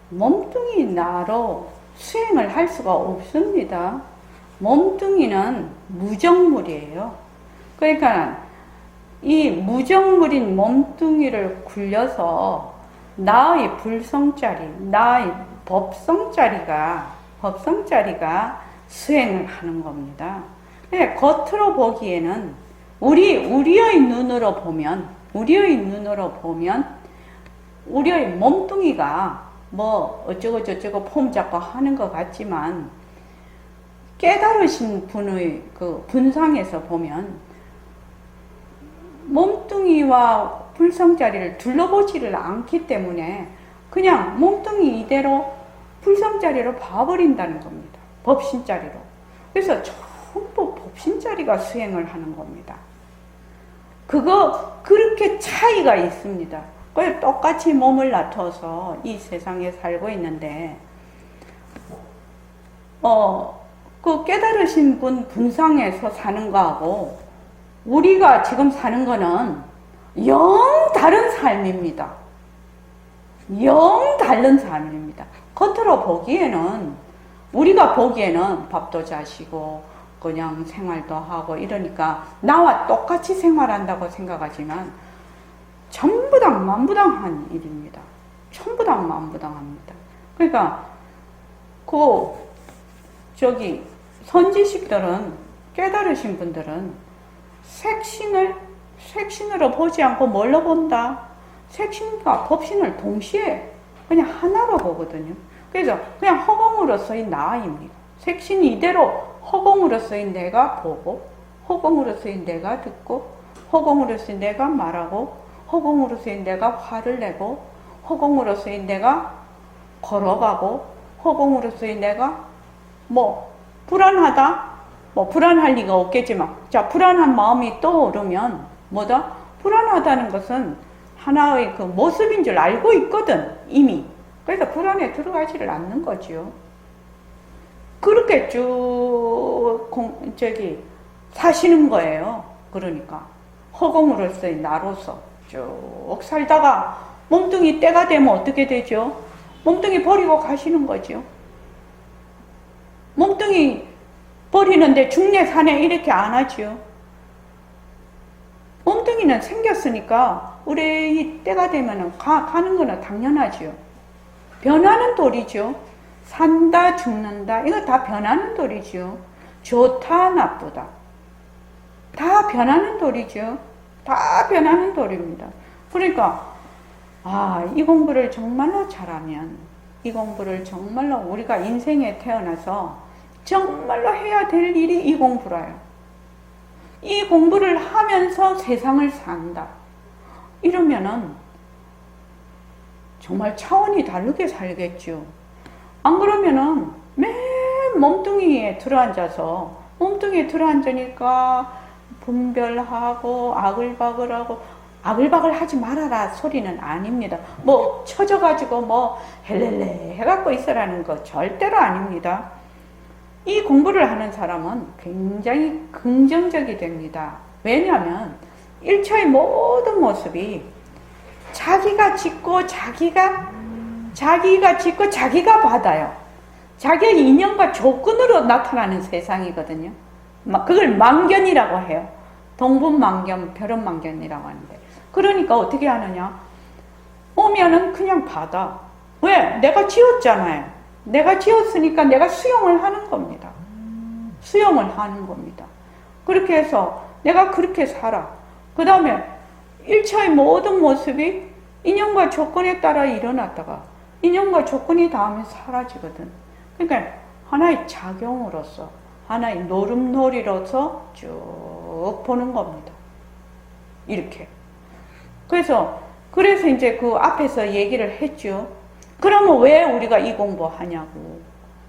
몸뚱이 나로 수행을 할 수가 없습니다. 몸뚱이는 무정물이에요. 그러니까 이 무정물인 몸뚱이를 굴려서 나의 불성자리, 나의 법성자리가 수행을 하는 겁니다. 겉으로 보기에는 우리의 눈으로 보면 우리의 몸뚱이가 뭐 어쩌고 저쩌고 폼 잡고 하는 것 같지만 깨달으신 분의 그 분상에서 보면 몸뚱이와 불성자리를 둘러보지를 않기 때문에 그냥 몸뚱이 이대로 불성자리로 봐버린다는 겁니다. 법신자리로. 그래서 전부 법신자리가 수행을 하는 겁니다. 그렇게 차이가 있습니다. 그래서 똑같이 몸을 놔둬서 이 세상에 살고 있는데, 그 깨달으신 분 분상에서 사는 거하고 우리가 지금 사는 거는 영 다른 삶입니다. 영 다른 삶입니다. 겉으로 보기에는, 우리가 보기에는 밥도 자시고 그냥 생활도 하고 이러니까 나와 똑같이 생활한다고 생각하지만 전부당 만부당한 일입니다. 전부당 만부당합니다. 그러니까 선지식들은, 깨달으신 분들은 색신으로 보지 않고 뭘로 본다? 색신과 법신을 동시에 그냥 하나로 보거든요. 그래서 그냥 허공으로서의 나입니다. 색신이 이대로 허공으로서의 내가 보고, 허공으로서의 내가 듣고, 허공으로서의 내가 말하고, 허공으로서의 내가 화를 내고, 허공으로서의 내가 걸어가고, 허공으로서의 내가 불안하다? 불안할 리가 없겠지만, 자, 불안한 마음이 떠오르면 뭐다? 불안하다는 것은 하나의 그 모습인 줄 알고 있거든, 이미. 그래서 불안에 들어가지를 않는 거지요. 그렇게 쭉 사시는 거예요. 그러니까 허공으로서의 나로서 쭉 살다가 몸뚱이 때가 되면 어떻게 되죠? 몸뚱이 버리고 가시는 거죠. 몸뚱이 버리는데 중내 산에 이렇게 안 하죠. 몸뚱이는 생겼으니까 우리 때가 되면 가는 거는 당연하죠. 변하는 도리죠. 산다 죽는다 이거 다 변하는 도리죠. 좋다 나쁘다 다 변하는 도리죠. 다 변하는 도리입니다. 그러니까 이 공부를 정말로 잘하면, 이 공부를 정말로 우리가 인생에 태어나서 정말로 해야 될 일이 이 공부라요. 이 공부를 하면서 세상을 산다. 이러면은 정말 차원이 다르게 살겠죠. 안 그러면은 맨 몸뚱이에 들어앉아서, 몸뚱이에 들어앉으니까 분별하고 아글바글하고, 아글바글 하지 말아라 소리는 아닙니다. 처져가지고 헬렐레 해갖고 있으라는 거 절대로 아닙니다. 이 공부를 하는 사람은 굉장히 긍정적이 됩니다. 왜냐하면 일처의 모든 모습이 자기가 짓고 자기가 짓고 자기가 받아요. 자기의 인연과 조건으로 나타나는 세상이거든요. 그걸 망견이라고 해요. 동분망견, 벼른망견이라고 하는데. 그러니까 어떻게 하느냐? 오면은 그냥 받아. 왜? 내가 지었잖아요. 내가 지었으니까 내가 수용을 하는 겁니다. 수용을 하는 겁니다. 그렇게 해서 내가 그렇게 살아. 그 다음에 일차의 모든 모습이 인연과 조건에 따라 일어났다가 인연과 조건이 닿으면 사라지거든. 그러니까 하나의 작용으로서, 하나의 노름놀이로서 쭉 보는 겁니다. 이렇게. 그래서 이제 그 앞에서 얘기를 했죠. 그러면 왜 우리가 이 공부하냐고.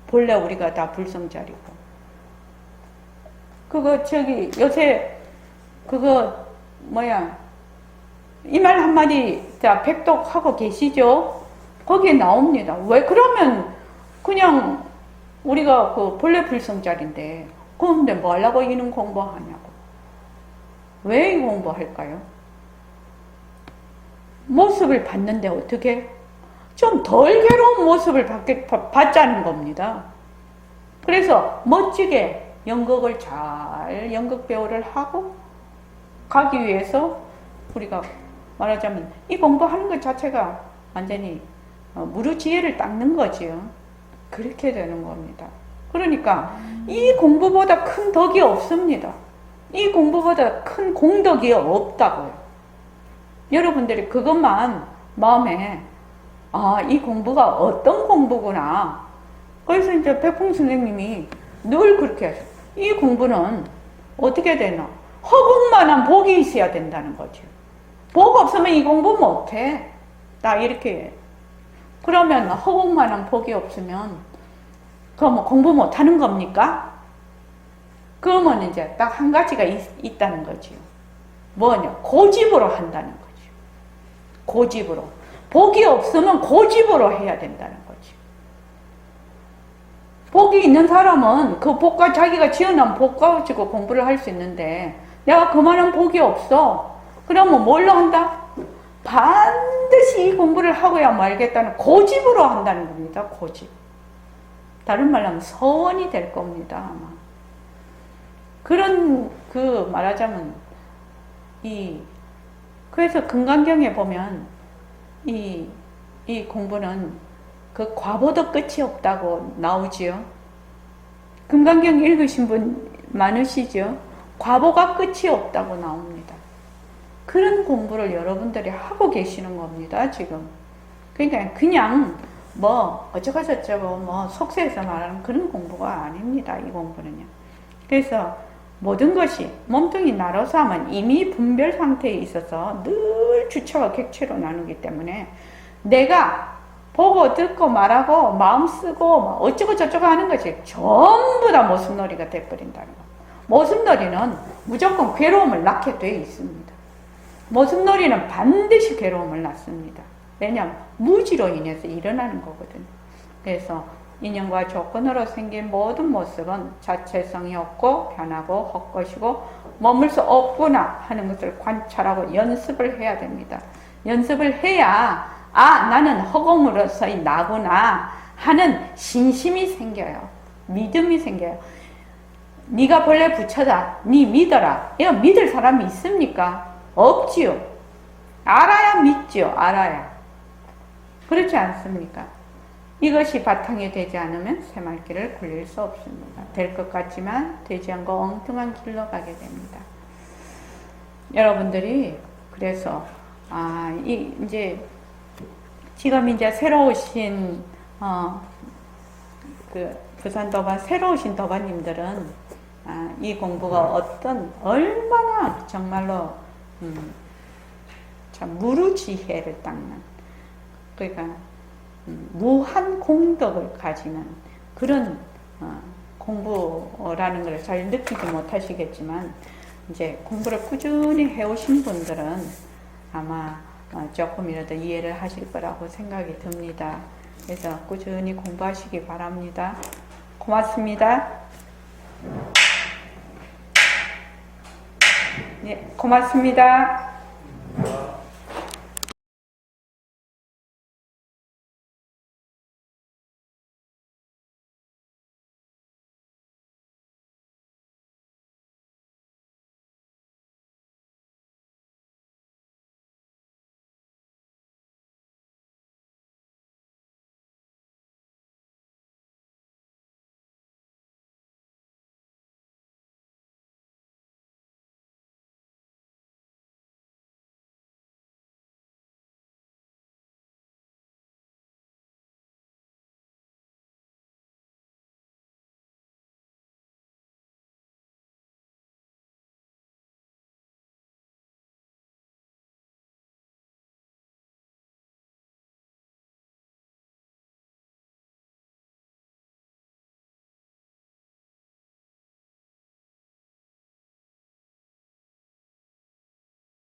본래 우리가 다 불성자리고. 요새 이 말 한마디 백독하고 계시죠? 거기에 나옵니다. 왜 그러면 그냥 우리가 본래 불성자리인데 그런데 뭐 하려고 이런 공부하냐고. 왜 이 공부할까요? 모습을 봤는데 어떻게? 좀 덜 괴로운 모습을 받자는 겁니다. 그래서 멋지게 연극을 잘 연극 배우를 하고 가기 위해서 우리가 말하자면 이 공부하는 것 자체가 완전히 무르지혜를 닦는 거지요. 그렇게 되는 겁니다. 그러니까 이 공부보다 큰 덕이 없습니다. 이 공부보다 큰 공덕이 없다고요. 여러분들이 그것만 마음에 아, 이 공부가 어떤 공부구나. 그래서 이제 백풍 선생님이 늘 그렇게 하셔. 이 공부는 어떻게 되나? 허공만한 복이 있어야 된다는 거죠. 복 없으면 이 공부 못해. 나 이렇게. 그러면 허공만한 복이 없으면 그럼 공부 못하는 겁니까? 그러면 이제 딱 한 가지가 있다는 거지요. 뭐냐? 고집으로 한다는 거죠. 고집으로. 복이 없으면 고집으로 해야 된다는 거죠. 복이 있는 사람은 그 복과 자기가 지어놓은 복 가지고 공부를 할 수 있는데 내가 그만한 복이 없어. 그러면 뭘로 한다? 반드시 이 공부를 하고야 말겠다는 고집으로 한다는 겁니다. 고집. 다른 말로 하면 서원이 될 겁니다. 아마. 그런 말하자면 그래서 금강경에 보면 이 공부는 그 과보도 끝이 없다고 나오지요. 금강경 읽으신 분 많으시죠? 과보가 끝이 없다고 나옵니다. 그런 공부를 여러분들이 하고 계시는 겁니다, 지금. 그러니까 그냥 어쩌고저쩌고 속세에서 말하는 그런 공부가 아닙니다, 이 공부는요. 그래서 모든 것이 몸뚱이 나눠서 하면 이미 분별 상태에 있어서 늘 주체와 객체로 나누기 때문에 내가 보고 듣고 말하고 마음 쓰고 어쩌고 저쩌고 하는 것이 전부 다 모습놀이가 돼버린다는 거. 모습놀이는 무조건 괴로움을 낳게 돼 있습니다. 모습놀이는 반드시 괴로움을 낳습니다. 왜냐하면 무지로 인해서 일어나는 거거든요. 그래서 인연과 조건으로 생긴 모든 모습은 자체성이 없고 변하고 헛것이고 머물 수 없구나 하는 것을 관찰하고 연습을 해야 됩니다. 연습을 해야 나는 허공으로서의 나구나 하는 신심이 생겨요. 믿음이 생겨요. 네가 본래 부처다. 네 믿어라. 이거 믿을 사람이 있습니까? 없지요. 알아야 믿지요. 알아야. 그렇지 않습니까? 이것이 바탕이 되지 않으면 새말길을 굴릴 수 없습니다. 될 것 같지만 되지 않고 엉뚱한 길로 가게 됩니다. 여러분들이 그래서 지금 이제 새로 오신 부산 도반 새로 오신 도반님들은 이 공부가 얼마나 정말로 참 무르지혜를 닦는, 그러니까 무한 공덕을 가지는 그런 공부라는 걸 잘 느끼지 못하시겠지만 이제 공부를 꾸준히 해오신 분들은 아마 조금이라도 이해를 하실 거라고 생각이 듭니다. 그래서 꾸준히 공부하시기 바랍니다. 고맙습니다. 네, 고맙습니다.